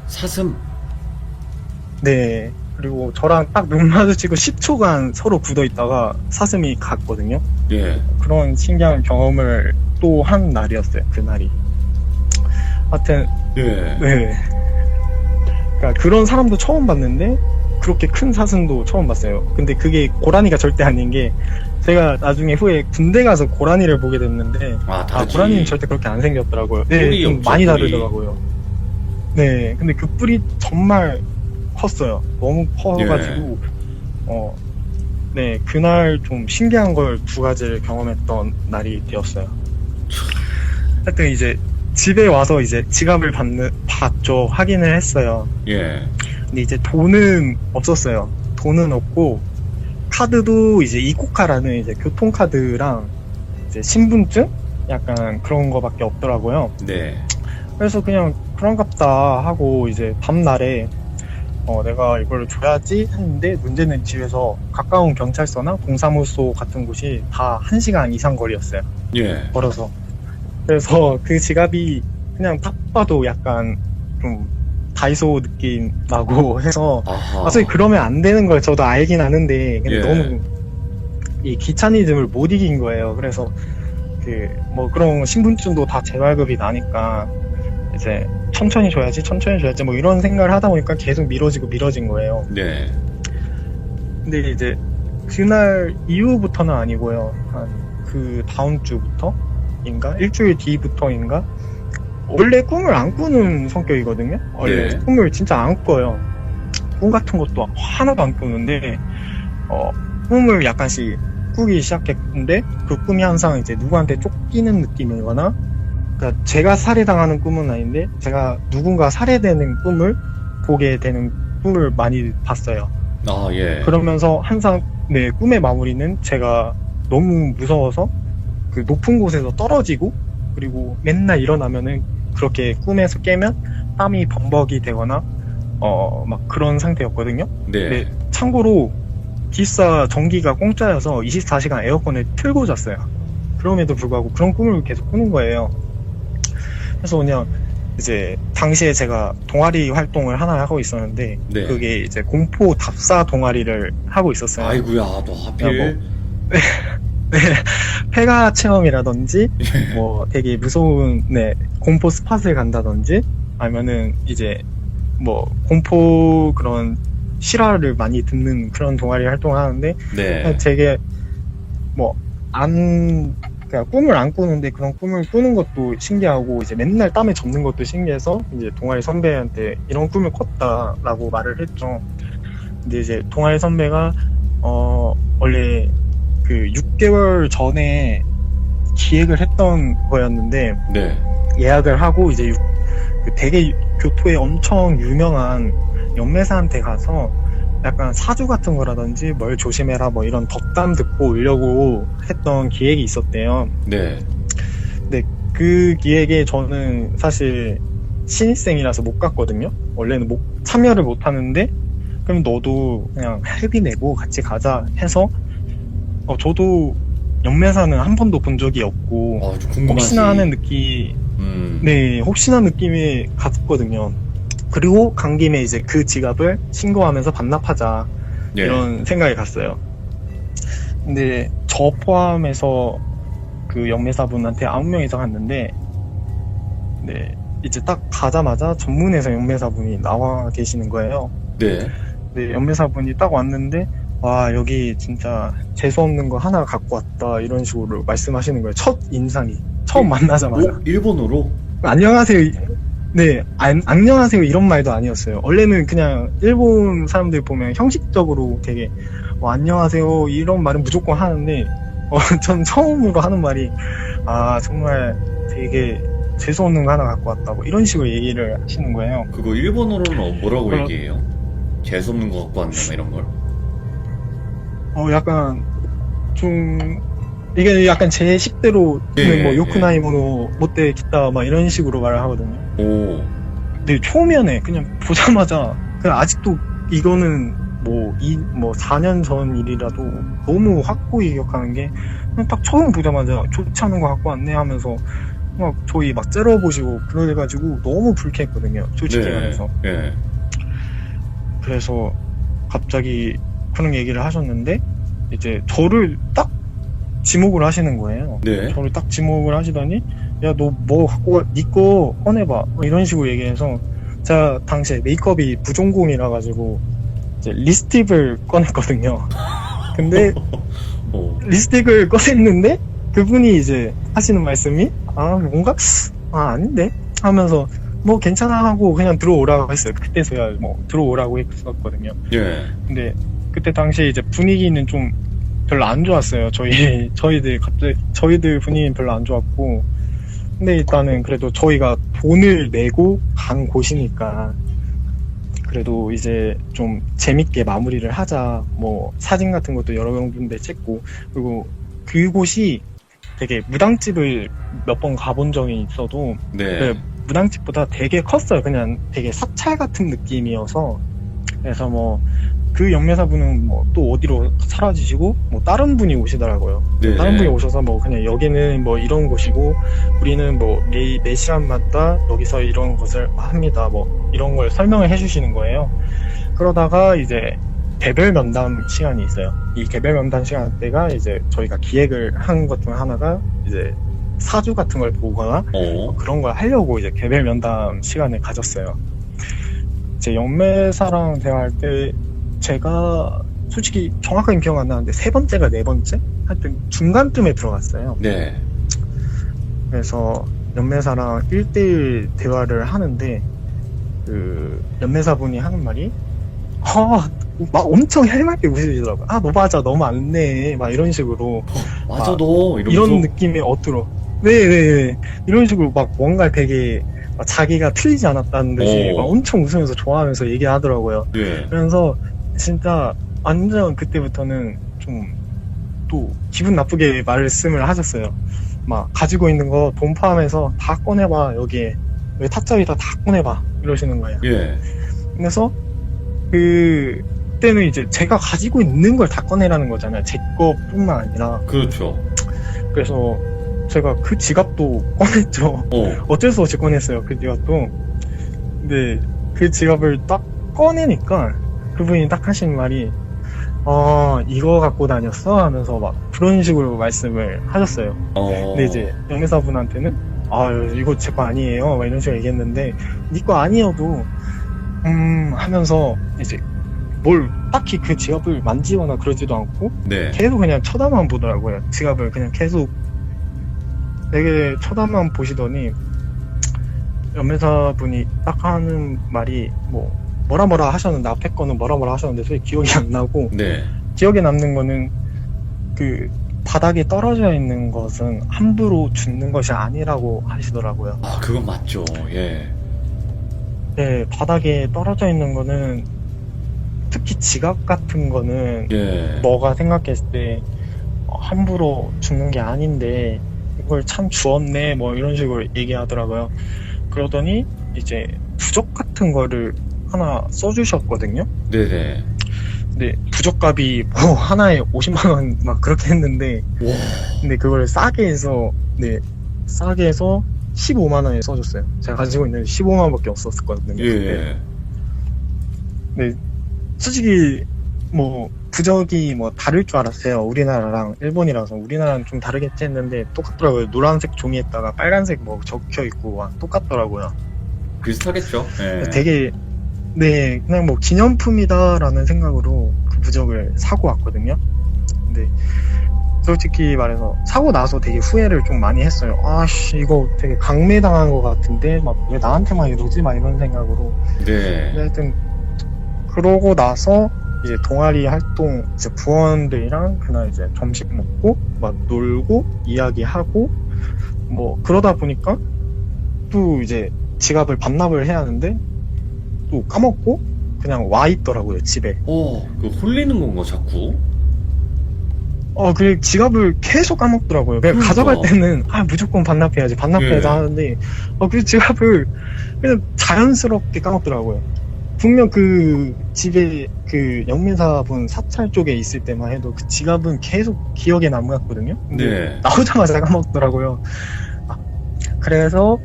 S1: 사슴.
S3: 네. 그리고 저랑 딱 눈 마주치고 10초간 서로 굳어 있다가 사슴이 갔거든요.
S1: 예.
S3: 그런 신기한 경험을 또 한 날이었어요. 그날이. 하여튼
S1: 예.
S3: 네. 그러니까 그런 사람도 처음 봤는데 그렇게 큰 사슴도 처음 봤어요. 근데 그게 고라니가 절대 아닌 게 제가 나중에 후에 군대 가서 고라니를 보게 됐는데
S1: 다르지.
S3: 고라니는 절대 그렇게 안 생겼더라고요. 네,
S1: 뿔이
S3: 좀
S1: 없죠,
S3: 많이
S1: 뿔이.
S3: 다르더라고요. 네, 근데 그 뿔이 정말 컸어요. 너무 커가지고, 네, 그날 좀 신기한 걸 두 가지를 경험했던 날이 되었어요. 하여튼 이제 집에 와서 이제 지갑을 봤죠. 확인을 했어요.
S1: 예.
S3: 근데 이제 돈은 없었어요. 돈은 없고, 카드도 이제 이코카라는 이제 교통카드랑 이제 신분증? 약간 그런 거밖에 없더라고요.
S1: 네.
S3: 그래서 그냥 그런갑다 하고 이제 다음날에 내가 이걸 줘야지 했는데 문제는 집에서 가까운 경찰서나 동사무소 같은 곳이 다 1시간 이상 거리였어요.
S1: 예.
S3: 걸어서. 그래서 그 지갑이 그냥 딱 봐도 약간 좀 다이소 느낌 나고 해서
S1: 아하.
S3: 사실 그러면 안 되는 걸 저도 알긴 아는데 근데
S1: 예.
S3: 너무 이 귀차니즘을 못 이긴 거예요. 그래서 뭐 그런 신분증도 다 재발급이 나니까 이제 천천히 줘야지 뭐 이런 생각을 하다 보니까 계속 미뤄진 거예요.
S1: 네.
S3: 근데 이제 그날 이후부터는 아니고요. 한 그 다음 주부터인가 일주일 뒤부터인가 원래 꿈을 안 꾸는 성격이거든요. 원래
S1: 네.
S3: 꿈을 진짜 안 꿔요. 꿈 같은 것도 하나도 안 꾸는데 꿈을 약간씩 꾸기 시작했는데 그 꿈이 항상 이제 누구한테 쫓기는 느낌이거나 그러니까 제가 살해당하는 꿈은 아닌데 제가 누군가 살해되는 꿈을 보게 되는 꿈을 많이 봤어요.
S1: 아, 예.
S3: 그러면서 항상 내 꿈의 마무리는 제가 너무 무서워서 그 높은 곳에서 떨어지고 그리고 맨날 일어나면은 그렇게 꿈에서 깨면 땀이 범벅이 되거나 막 그런 상태였거든요.
S1: 네.
S3: 네, 참고로 기숙사 전기가 공짜여서 24시간 에어컨을 틀고 잤어요. 그럼에도 불구하고 그런 꿈을 계속 꾸는 거예요. 그래서 그냥 이제 당시에 제가 동아리 활동을 하나 하고 있었는데
S1: 네.
S3: 그게 이제 공포 답사 동아리를 하고 있었어요.
S1: 아이고야, 너 하필.
S3: 네, 폐가 체험이라든지
S1: 예.
S3: 뭐 되게 무서운 공포 스팟을 간다든지 아니면은 이제 뭐 공포 그런 실화를 많이 듣는 그런 동아리 활동을 하는데
S1: 네.
S3: 되게 그러니까 꿈을 안 꾸는데 그런 꿈을 꾸는 것도 신기하고 이제 맨날 땀에 젖는 것도 신기해서 이제 동아리 선배한테 이런 꿈을 꿨다라고 말을 했죠. 근데 이제 동아리 선배가 원래 그 6개월 전에 기획을 했던 거였는데
S1: 네.
S3: 예약을 하고 이제 그 되게 교토에 엄청 유명한 연매사한테 가서 약간 사주 같은 거라든지 뭘 조심해라 뭐 이런 덕담 듣고 오려고 했던 기획이 있었대요.
S1: 네.
S3: 근데 그 기획에 저는 사실 신입생이라서 못 갔거든요. 원래는 참여를 못 하는데 그럼 너도 그냥 회비 내고 같이 가자 해서 저도 연매사는 한 번도 본 적이 없고
S1: 좀 궁금하지.
S3: 혹시나 하는 느낌 네, 혹시나 느낌이 갔거든요. 그리고 간 김에 이제 그 지갑을 신고하면서 반납하자
S1: 예.
S3: 이런 생각이 갔어요. 근데 저 포함해서 그 연매사분한테 9명이서 갔는데 네, 이제 딱 가자마자 전문에서 연매사분이 나와 계시는 거예요.
S1: 네.
S3: 네, 연매사분이 딱 왔는데 와 여기 진짜 재수없는 거 하나 갖고 왔다 이런 식으로 말씀하시는 거예요. 첫 인상이 처음 만나자마자
S1: 일본어로?
S3: 안녕하세요. 네, 안녕하세요 이런 말도 아니었어요. 원래는 그냥 일본 사람들 보면 형식적으로 되게 안녕하세요 이런 말은 무조건 하는데 전 처음으로 하는 말이 정말 되게 재수없는 거 하나 갖고 왔다고 이런 식으로 얘기를 하시는 거예요.
S1: 그거 일본어로는 뭐라고 얘기해요? 재수없는 거 갖고 왔나 이런 걸?
S3: 약간 좀 이게 약간 제 식대로 뭐 요크나이모노 못돼 기타 막 이런 식으로 말을 하거든요.
S1: 오.
S3: 근데 초면에 그냥 보자마자 그냥 아직도 이거는 뭐 4년 전 일이라도 너무 확고히 기억하는 게 그냥 딱 처음 보자마자 좋지 않은 거 갖고 왔네 하면서 막 저희 막 째려보시고 그래가지고 너무 불쾌했거든요. 솔직히 말해서.
S1: 네.
S3: 그래서 갑자기 그런 얘기를 하셨는데 이제 저를 딱 지목을 하시는 거예요.
S1: 네.
S3: 저를 딱 지목을 하시더니 야 너 뭐 갖고 가? 니 거 꺼내봐 이런 식으로 얘기해서 제가 당시에 메이크업이 부전공이라 가지고 이제 립스틱을 꺼냈거든요. 근데 립스틱을 꺼냈는데 그분이 이제 하시는 말씀이 뭔가 아닌데 하면서 뭐 괜찮아 하고 그냥 들어오라고 했어요. 그때서야 뭐 들어오라고 했었거든요.
S1: 예.
S3: 근데 그때 당시에 이제 분위기는 좀 별로 안 좋았어요. 저희들 분위기는 별로 안 좋았고, 근데 일단은 그래도 저희가 돈을 내고 간 곳이니까 그래도 이제 좀 재밌게 마무리를 하자. 뭐 사진 같은 것도 여러 군데 찍고, 그리고 그곳이 되게 무당집을 몇 번 가본 적이 있어도
S1: 네.
S3: 그 무당집보다 되게 컸어요. 그냥 되게 사찰 같은 느낌이어서. 그래서 뭐 그 영매사분은 뭐 또 어디로 사라지시고 뭐 다른 분이 오시더라고요.
S1: 네.
S3: 다른 분이 오셔서 뭐 그냥 여기는 뭐 이런 곳이고 우리는 뭐 매 시간마다 여기서 이런 것을 합니다. 뭐 이런 걸 설명을 해주시는 거예요. 그러다가 이제 개별 면담 시간이 있어요. 이 개별 면담 시간 때가 이제 저희가 기획을 한 것 중 하나가 이제 사주 같은 걸 보거나 그런 걸 하려고 이제 개별 면담 시간을 가졌어요. 제 영매사랑 대화할 때 제가 솔직히 정확하게 기억 안 나는데 세 번째가 네 번째? 하여튼 중간쯤에 들어갔어요.
S1: 네.
S3: 그래서 연매사랑 1대1 대화를 하는데 그 연매사분이 하는 말이 막 엄청 헬맞게 웃으시더라고요. 너 맞아, 너 맞네, 막 이런 식으로.
S1: 맞아, 너 이러면서.
S3: 이런 느낌이 어들어. 네. 이런 식으로 막 뭔가 되게 막 자기가 틀리지 않았다는 듯이 막 엄청 웃으면서 좋아하면서 얘기하더라고요.
S1: 예.
S3: 그래서 진짜 완전 그때부터는 좀 또 기분 나쁘게 말씀을 하셨어요. 막 가지고 있는 거 돈 포함해서 다 꺼내봐, 여기에 왜 타짜위다 다 꺼내봐, 이러시는 거예요.
S1: 예.
S3: 그래서 그때는 이제 제가 가지고 있는 걸 다 꺼내라는 거잖아요. 제 거뿐만 아니라.
S1: 그렇죠.
S3: 그래서 제가 그 지갑도 꺼냈죠. 어쩔 수 없이 꺼냈어요, 그 지갑도. 근데 그 지갑을 딱 꺼내니까 그분이 딱 하신 말이 이거 갖고 다녔어? 하면서 막 그런 식으로 말씀을 하셨어요. 근데 이제 영매사분한테는 이거 제 거 아니에요, 막 이런 식으로 얘기했는데 네 거 아니어도 하면서 이제 뭘 딱히 그 지갑을 만지거나 그러지도 않고
S1: 네.
S3: 계속 그냥 쳐다만 보더라고요. 지갑을 그냥 계속 되게 쳐다만 보시더니 연매사분이 딱 하는 말이 뭐라 하셨는데, 앞에 거는 뭐라 하셨는데 솔직히 기억이 안 나고,
S1: 네.
S3: 기억에 남는 거는 그 바닥에 떨어져 있는 것은 함부로 죽는 것이 아니라고 하시더라고요.
S1: 그건 맞죠. 예.
S3: 네, 바닥에 떨어져 있는 거는 특히 지갑 같은 거는
S1: 예.
S3: 너가 생각했을 때 함부로 죽는 게 아닌데 이걸 참 주웠네, 뭐 이런 식으로 얘기하더라고요. 그러더니 이제 부적 같은 거를 하나 써주셨거든요.
S1: 네네.
S3: 근데 부적값이 뭐 하나에 50만 원 막 그렇게 했는데,
S1: 와.
S3: 근데 그걸 싸게 해서 15만 원에 써줬어요. 제가 가지고 있는 15만 원밖에 없었거든요.
S1: 예.
S3: 근데 솔직히 뭐 부적이 뭐 다를 줄 알았어요. 우리나라랑 일본이라서. 우리나라는 좀 다르겠지 했는데 똑같더라고요. 노란색 종이에다가 빨간색 뭐 적혀 있고 막 똑같더라고요.
S1: 비슷하겠죠. 예.
S3: 되게 그냥 뭐 기념품이다라는 생각으로 그 부적을 사고 왔거든요. 근데 솔직히 말해서 사고 나서 되게 후회를 좀 많이 했어요. 이거 되게 강매당한 것 같은데 막 왜 나한테만 이러지, 막 이런 생각으로.
S1: 네.
S3: 근데 하여튼 그러고 나서 이제 동아리 활동, 이제 부원들이랑 그날 이제 점심 먹고 막 놀고 이야기하고 뭐 그러다 보니까 또 이제 지갑을 반납을 해야 하는데 또 까먹고 그냥 와 있더라고요, 집에.
S1: 그 홀리는 건가, 자꾸?
S3: 그 지갑을 계속 까먹더라고요. 그냥
S1: 그러니까.
S3: 가져갈 때는 무조건 반납해야지
S1: 예.
S3: 하는데 그 지갑을 그냥 자연스럽게 까먹더라고요. 분명 그 집에 그 영민사분 사찰 쪽에 있을 때만 해도 그 지갑은 계속 기억에 남았거든요. 근데
S1: 네.
S3: 나오자마자 까먹더라고요. 그래서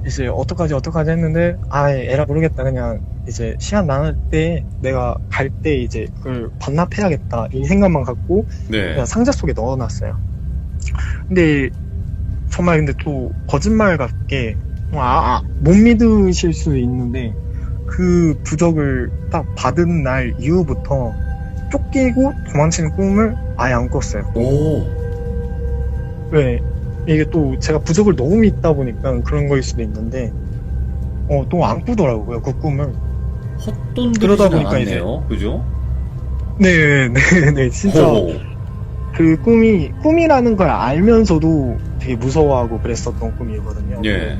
S3: 이제 어떡하지 했는데 에라 모르겠다, 그냥 이제 시간 나눌 때 내가 갈 때 이제 그걸 반납해야겠다, 이 생각만 갖고
S1: 네.
S3: 그냥 상자 속에 넣어놨어요. 근데 정말 근데 또 거짓말 같게 못 믿으실 수도 있는데 그 부적을 딱 받은 날 이후부터 쫓기고 도망치는 꿈을 아예 안 꿨어요. 왜 이게 또 제가 부적을 너무 믿다 보니까 그런 거일 수도 있는데 또 안 꾸더라고요, 그 꿈을.
S1: 헛돈
S3: 그러다
S1: 들이진
S3: 보니까 이제-
S1: 않았네요. 그죠?
S3: 네, 네, 네, 진짜.
S1: 호.
S3: 그 꿈이라는 걸 알면서도 되게 무서워하고 그랬었던 꿈이거든요.
S1: 예.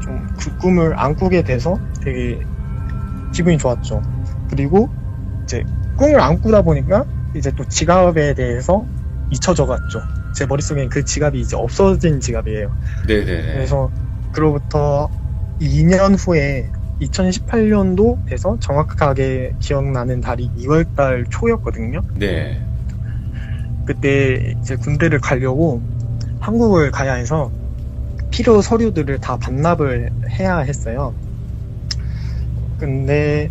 S3: 좀 그 꿈을 안 꾸게 돼서 되게 기분이 좋았죠. 그리고 이제 꿈을 안 꾸다 보니까 이제 또 지갑에 대해서 잊혀져 갔죠. 제 머릿속엔 그 지갑이 이제 없어진 지갑이에요.
S1: 네네네.
S3: 그래서 그로부터 2년 후에 2018년도 돼서 정확하게 기억나는 달이 2월달 초였거든요.
S1: 네.
S3: 그때 이제 군대를 가려고 한국을 가야 해서 필요 서류들을 다 반납을 해야 했어요. 근데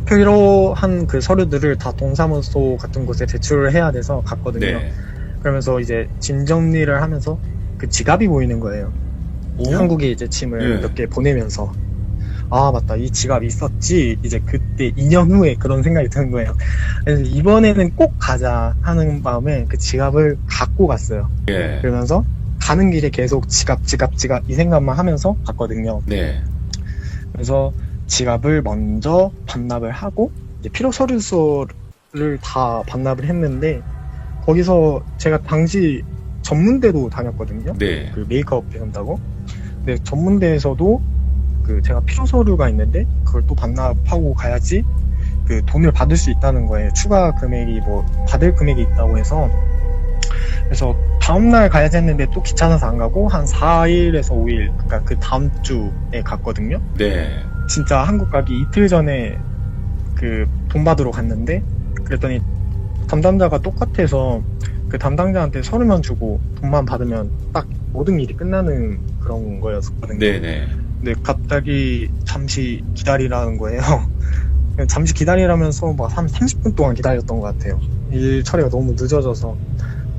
S3: 필요한 그 서류들을 다 동사무소 같은 곳에 제출을 해야 돼서 갔거든요.
S1: 네.
S3: 그러면서 이제 짐 정리를 하면서 그 지갑이 보이는 거예요.
S1: 오?
S3: 한국에 이제 짐을
S1: 예.
S3: 몇 개 보내면서 아 맞다 이 지갑이 있었지. 이제 그때 2년 후에 그런 생각이 드는 거예요. 그래서 이번에는 꼭 가자 하는 마음에 그 지갑을 갖고 갔어요.
S1: 예.
S3: 그러면서 가는 길에 계속 지갑 이 생각만 하면서 갔거든요.
S1: 네.
S3: 그래서 지갑을 먼저 반납을 하고 이제 필요 서류서를 다 반납을 했는데 거기서 제가 당시 전문대도 다녔거든요.
S1: 네.
S3: 그 메이크업 배운다고. 근데 전문대에서도 그 제가 필요 서류가 있는데 그걸 또 반납하고 가야지 그 돈을 받을 수 있다는 거예요. 추가 금액이 뭐 받을 금액이 있다고 해서. 그래서 다음날 가야지 했는데 또 귀찮아서 안 가고 한 4일에서 5일 그러니까 그 다음 주에 갔거든요.
S1: 네.
S3: 진짜 한국 가기 이틀 전에 그 돈 받으러 갔는데 그랬더니 담당자가 똑같아서 그 담당자한테 서류만 주고 돈만 받으면 딱 모든 일이 끝나는 그런 거였거든요.
S1: 네네.
S3: 근데 갑자기 잠시 기다리라는 거예요. 잠시 기다리라면서 막 한 30분 동안 기다렸던 것 같아요. 일 처리가 너무 늦어져서.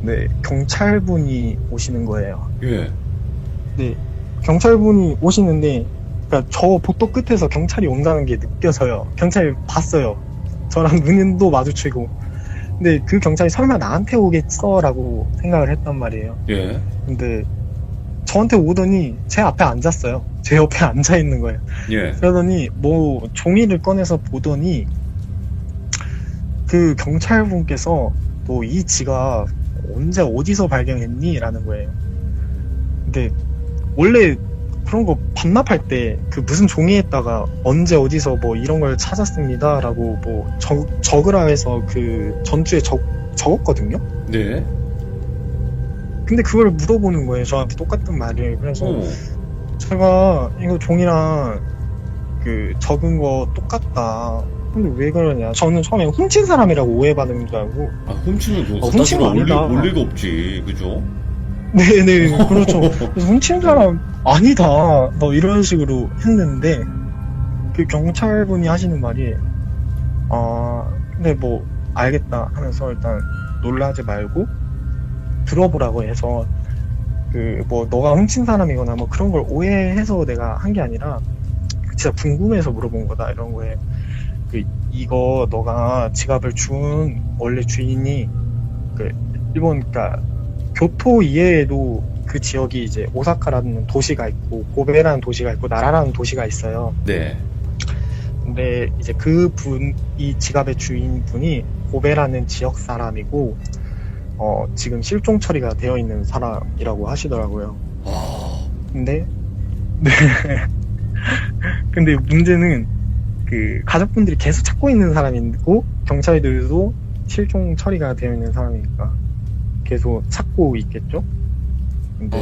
S3: 네, 경찰분이 오시는 거예요.
S1: 예.
S3: 네, 경찰분이 오시는데, 그러니까 저 복도 끝에서 경찰이 온다는 게 느껴져요. 경찰이 봤어요. 저랑 눈도 마주치고. 근데 그 경찰이 설마 나한테 오겠어라고 생각을 했단 말이에요.
S1: 예.
S3: 근데 저한테 오더니 제 앞에 앉았어요. 제 옆에 앉아 있는 거예요.
S1: 예.
S3: 그러더니 뭐 종이를 꺼내서 보더니 그 경찰분께서 너 이 지갑 언제 어디서 발견했니? 라는 거예요. 근데 원래 그런 거 반납할 때 그 무슨 종이에다가 언제 어디서 뭐 이런 걸 찾았습니다 라고 뭐 적으라 해서 그 전주에 적었거든요.
S1: 네.
S3: 근데 그걸 물어보는 거예요. 저한테 똑같은 말을. 그래서
S1: 오.
S3: 제가 이거 종이랑 그 적은 거 똑같다. 근데 왜 그러냐. 저는 처음에 훔친 사람이라고 오해받은 줄 알고.
S1: 아, 훔치면 그거 갖다
S3: 훔친 거
S1: 주면
S3: 아니다.
S1: 올 리가 없지. 그죠?
S3: 네네, 그렇죠. 그래서 훔친 사람 아니다. 뭐 이런 식으로 했는데, 그 경찰분이 하시는 말이, 근데 뭐, 알겠다 하면서 일단 놀라지 말고 들어보라고 해서, 뭐, 너가 훔친 사람이거나 뭐 그런 걸 오해해서 내가 한 게 아니라, 진짜 궁금해서 물어본 거다, 이런 거에. 이거 너가 지갑을 준 원래 주인이, 일본, 그니까, 교토 이외에도 그 지역이 이제 오사카라는 도시가 있고 고베라는 도시가 있고 나라라는 도시가 있어요.
S1: 네.
S3: 근데 이제 이 지갑의 주인분이 고베라는 지역 사람이고 지금 실종 처리가 되어 있는 사람이라고 하시더라고요.
S1: 아,
S3: 근데 네. 근데 문제는 그 가족분들이 계속 찾고 있는 사람이고 경찰들도 실종 처리가 되어 있는 사람이니까 계속 찾고 있겠죠? 근데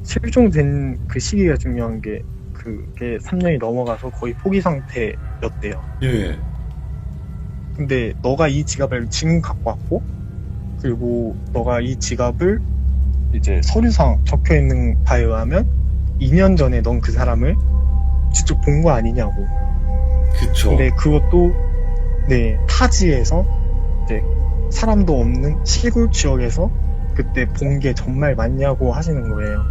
S3: 실종된 그 시기가 중요한 게 그게 3년이 넘어가서 거의 포기 상태였대요.
S1: 예.
S3: 근데 너가 이 지갑을 지금 갖고 왔고 그리고 너가 이 지갑을 이제 서류상 적혀 있는 바에 의하면 2년 전에 넌 그 사람을 직접 본 거 아니냐고.
S1: 그쵸.
S3: 근데 그것도 타지에서 이제 사람도 없는 시골 지역에서 그때 본 게 정말 맞냐고 하시는 거예요.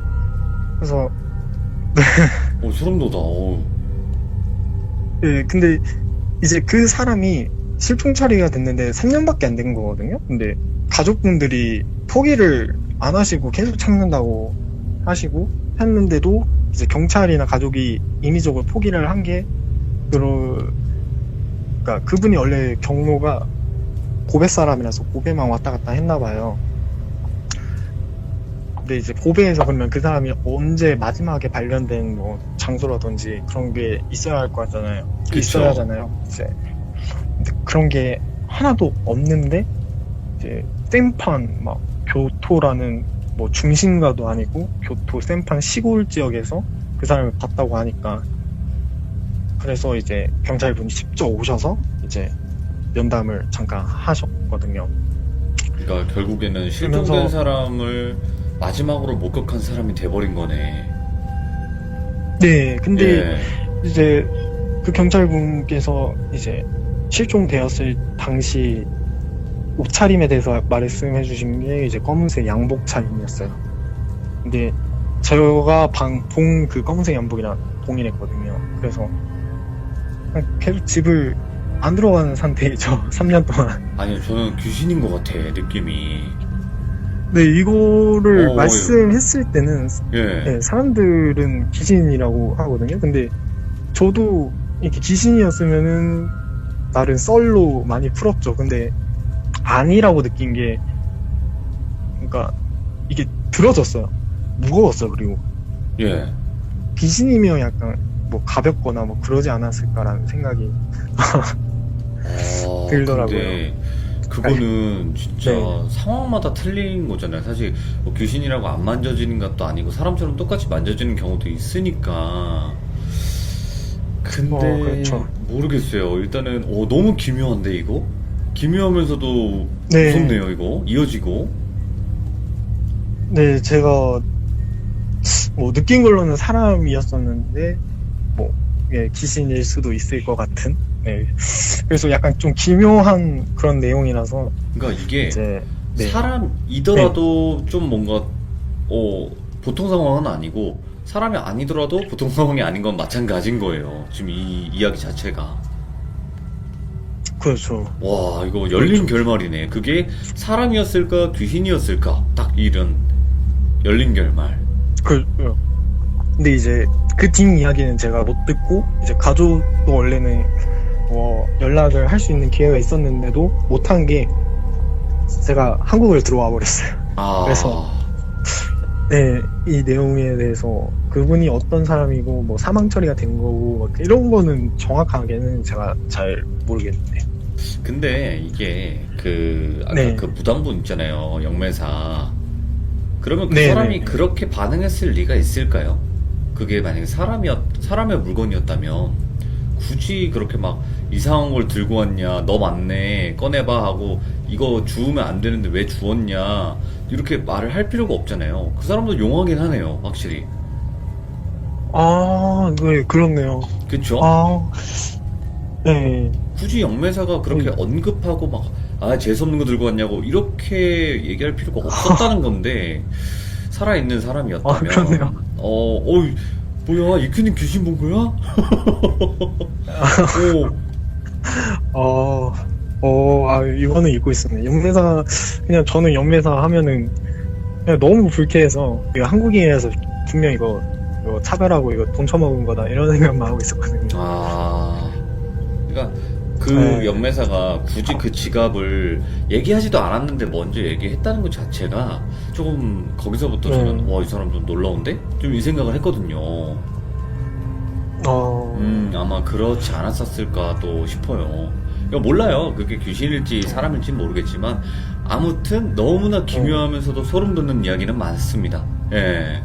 S3: 그래서
S1: 소름 돋아.
S3: 근데 이제 그 사람이 실종 처리가 됐는데 3년밖에 안 된 거거든요. 근데 가족분들이 포기를 안 하시고 계속 찾는다고 하시고 했는데도 이제 경찰이나 가족이 임의적으로 포기를 한 게 그러니까 그분이 원래 경로가 고베 사람이라서 고베만 왔다 갔다 했나 봐요. 근데 이제 고베에서 그러면 그 사람이 언제 마지막에 발견된 뭐 장소라든지 그런 게 있어야 할 거 같잖아요.
S1: 그쵸.
S3: 있어야 하잖아요. 이제 근데 그런 게 하나도 없는데 이제 센판 막 교토라는 뭐 중심가도 아니고 교토 센판 시골 지역에서 그 사람을 봤다고 하니까 그래서 이제 경찰분이 직접 오셔서 이제 면담을 잠깐 하셨거든요.
S1: 그러니까 결국에는 실종된
S3: 그러면서-
S1: 사람을 마지막으로 목격한 사람이 돼버린 거네.
S3: 네, 근데
S1: 예.
S3: 이제 그 경찰분께서 이제 실종되었을 당시 옷차림에 대해서 말씀해 주신 게 이제 검은색 양복 차림이었어요. 근데 제가 본 그 검은색 양복이랑 동일했거든요. 그래서 그냥 계속 집을 안 들어가는 상태이죠. 3년 동안.
S1: 아니요, 저는 귀신인 것 같아, 느낌이.
S3: 네, 이거를
S1: 어,
S3: 말씀했을 때는
S1: 예.
S3: 네, 사람들은 귀신이라고 하거든요. 근데 저도 이렇게 귀신이었으면은 나름 썰로 많이 풀었죠. 근데 아니라고 느낀 게, 그러니까 이게 들어졌어요. 무거웠어요. 그리고
S1: 예.
S3: 귀신이면 약간 뭐 가볍거나 뭐 그러지 않았을까라는 생각이. 들더라고요.
S1: 근데 그거는 진짜
S3: 네.
S1: 상황마다 틀린 거잖아요. 사실 뭐 귀신이라고 안 만져지는 것도 아니고 사람처럼 똑같이 만져지는 경우도 있으니까. 근데
S3: 그렇죠.
S1: 모르겠어요. 일단은 너무 기묘한데 이거? 기묘하면서도
S3: 네.
S1: 무섭네요. 이거 이어지고.
S3: 네, 제가 뭐 느낀 걸로는 사람이었었는데 뭐 예, 귀신일 수도 있을 것 같은. 네. 그래서 약간 좀 기묘한 그런 내용이라서
S1: 그러니까 이게
S3: 이제 네.
S1: 사람이더라도 좀 뭔가 보통 상황은 아니고 사람이 아니더라도 보통 상황이 아닌 건 마찬가지인 거예요. 지금 이 이야기 자체가.
S3: 그렇죠.
S1: 와, 이거 열린 결말이네. 그게 사람이었을까 귀신이었을까? 딱 이런 열린 결말.
S3: 근데 이제 그 뒷 이야기는 제가 못 듣고 이제 가족도 원래는 연락을 할 수 있는 기회가 있었는데도 못한 게 제가 한국을 들어와 버렸어요.
S1: 아,
S3: 그래서 네, 이 내용에 대해서 그분이 어떤 사람이고 뭐 사망 처리가 된 거고 막 이런 거는 정확하게는 제가 잘 모르겠네요.
S1: 근데 이게 아까
S3: 네.
S1: 그 무당분 있잖아요. 영매사. 그러면 그
S3: 네,
S1: 사람이
S3: 네.
S1: 그렇게 반응했을 리가 있을까요? 그게 만약에 사람의 물건이었다면 굳이 그렇게 막 이상한 걸 들고 왔냐, 너 맞네, 꺼내봐 하고 이거 주우면 안 되는데 왜 주웠냐 이렇게 말을 할 필요가 없잖아요. 그 사람도 용하긴 하네요, 확실히.
S3: 아, 네, 그렇네요.
S1: 그쵸?
S3: 아, 네.
S1: 굳이 영매사가 그렇게 언급하고 막 재수없는 거 들고 왔냐고 이렇게 얘기할 필요가 없었다는 건데 살아있는 사람이었다면
S3: 그렇네요.
S1: 뭐야 이큐님 귀신 본 거야?
S3: 이거는 잊고 있었네. 영매사, 그냥 저는 영매사 하면은 그냥 너무 불쾌해서, 이거 한국인이라서 분명 이거 차별하고 이거 돈 처먹은 거다, 이런 생각만 하고 있었거든요.
S1: 그러니까 그
S3: 네.
S1: 영매사가 굳이 그 지갑을 얘기하지도 않았는데 먼저 얘기했다는 것 자체가 조금 거기서부터 저는 이 사람 좀 놀라운데? 좀 이 생각을 했거든요. 아마 그렇지 않았었을까도 싶어요. 몰라요. 그게 귀신일지 사람일지 모르겠지만 아무튼 너무나 기묘하면서도 소름 돋는 이야기는 많습니다. 예.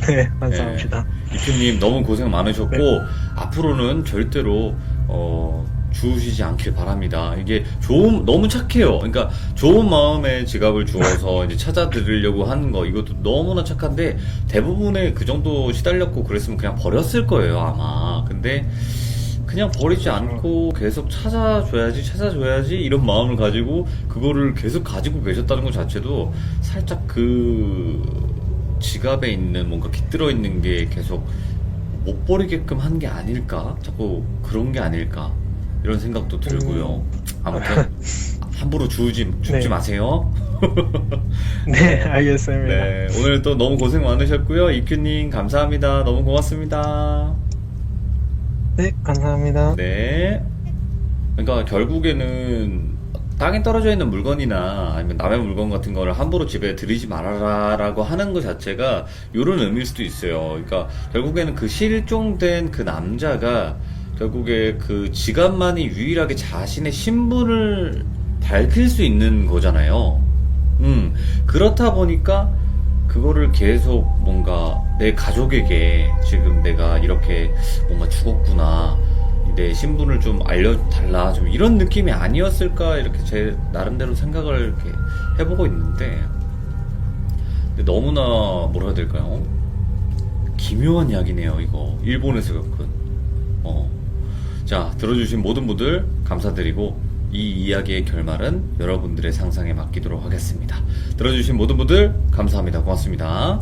S3: 네, 감사합니다.
S1: 이큐님 너무 고생 많으셨고
S3: 네.
S1: 앞으로는 절대로 주우시지 않길 바랍니다. 이게 너무 착해요. 그러니까 좋은 마음에 지갑을 주워서 이제 찾아드리려고 하는 거 이것도 너무나 착한데 대부분의 그 정도 시달렸고 그랬으면 그냥 버렸을 거예요 아마. 근데 그냥 버리지 않고 계속 찾아줘야지 이런 마음을 가지고 그거를 계속 가지고 계셨다는 것 자체도 살짝 그 지갑에 있는 뭔가 깃들어 있는 게 계속 못 버리게끔 한 게 아닐까? 자꾸 그런 게 아닐까? 이런 생각도 들고요. 아무튼 함부로 죽지
S3: 네.
S1: 마세요.
S3: 네, 알겠습니다.
S1: 네, 오늘 또 너무 고생 많으셨고요. 이큐님 감사합니다. 너무 고맙습니다.
S3: 네, 감사합니다.
S1: 네. 그러니까 결국에는 땅에 떨어져 있는 물건이나 아니면 남의 물건 같은 거를 함부로 집에 들이지 말아라라고 하는 것 자체가 이런 의미일 수도 있어요. 그러니까 결국에는 그 실종된 그 남자가 결국에 그 지갑만이 유일하게 자신의 신분을 밝힐 수 있는 거잖아요. 그렇다 보니까 그거를 계속 뭔가 내 가족에게 지금 내가 이렇게 뭔가 죽었구나. 내 신분을 좀 알려달라. 좀 이런 느낌이 아니었을까. 이렇게 제 나름대로 생각을 이렇게 해보고 있는데. 근데 너무나 뭐라 해야 될까요? 기묘한 이야기네요, 이거. 일본에서 겪은. 자, 들어주신 모든 분들 감사드리고, 이 이야기의 결말은 여러분들의 상상에 맡기도록 하겠습니다. 들어주신 모든 분들 감사합니다. 고맙습니다.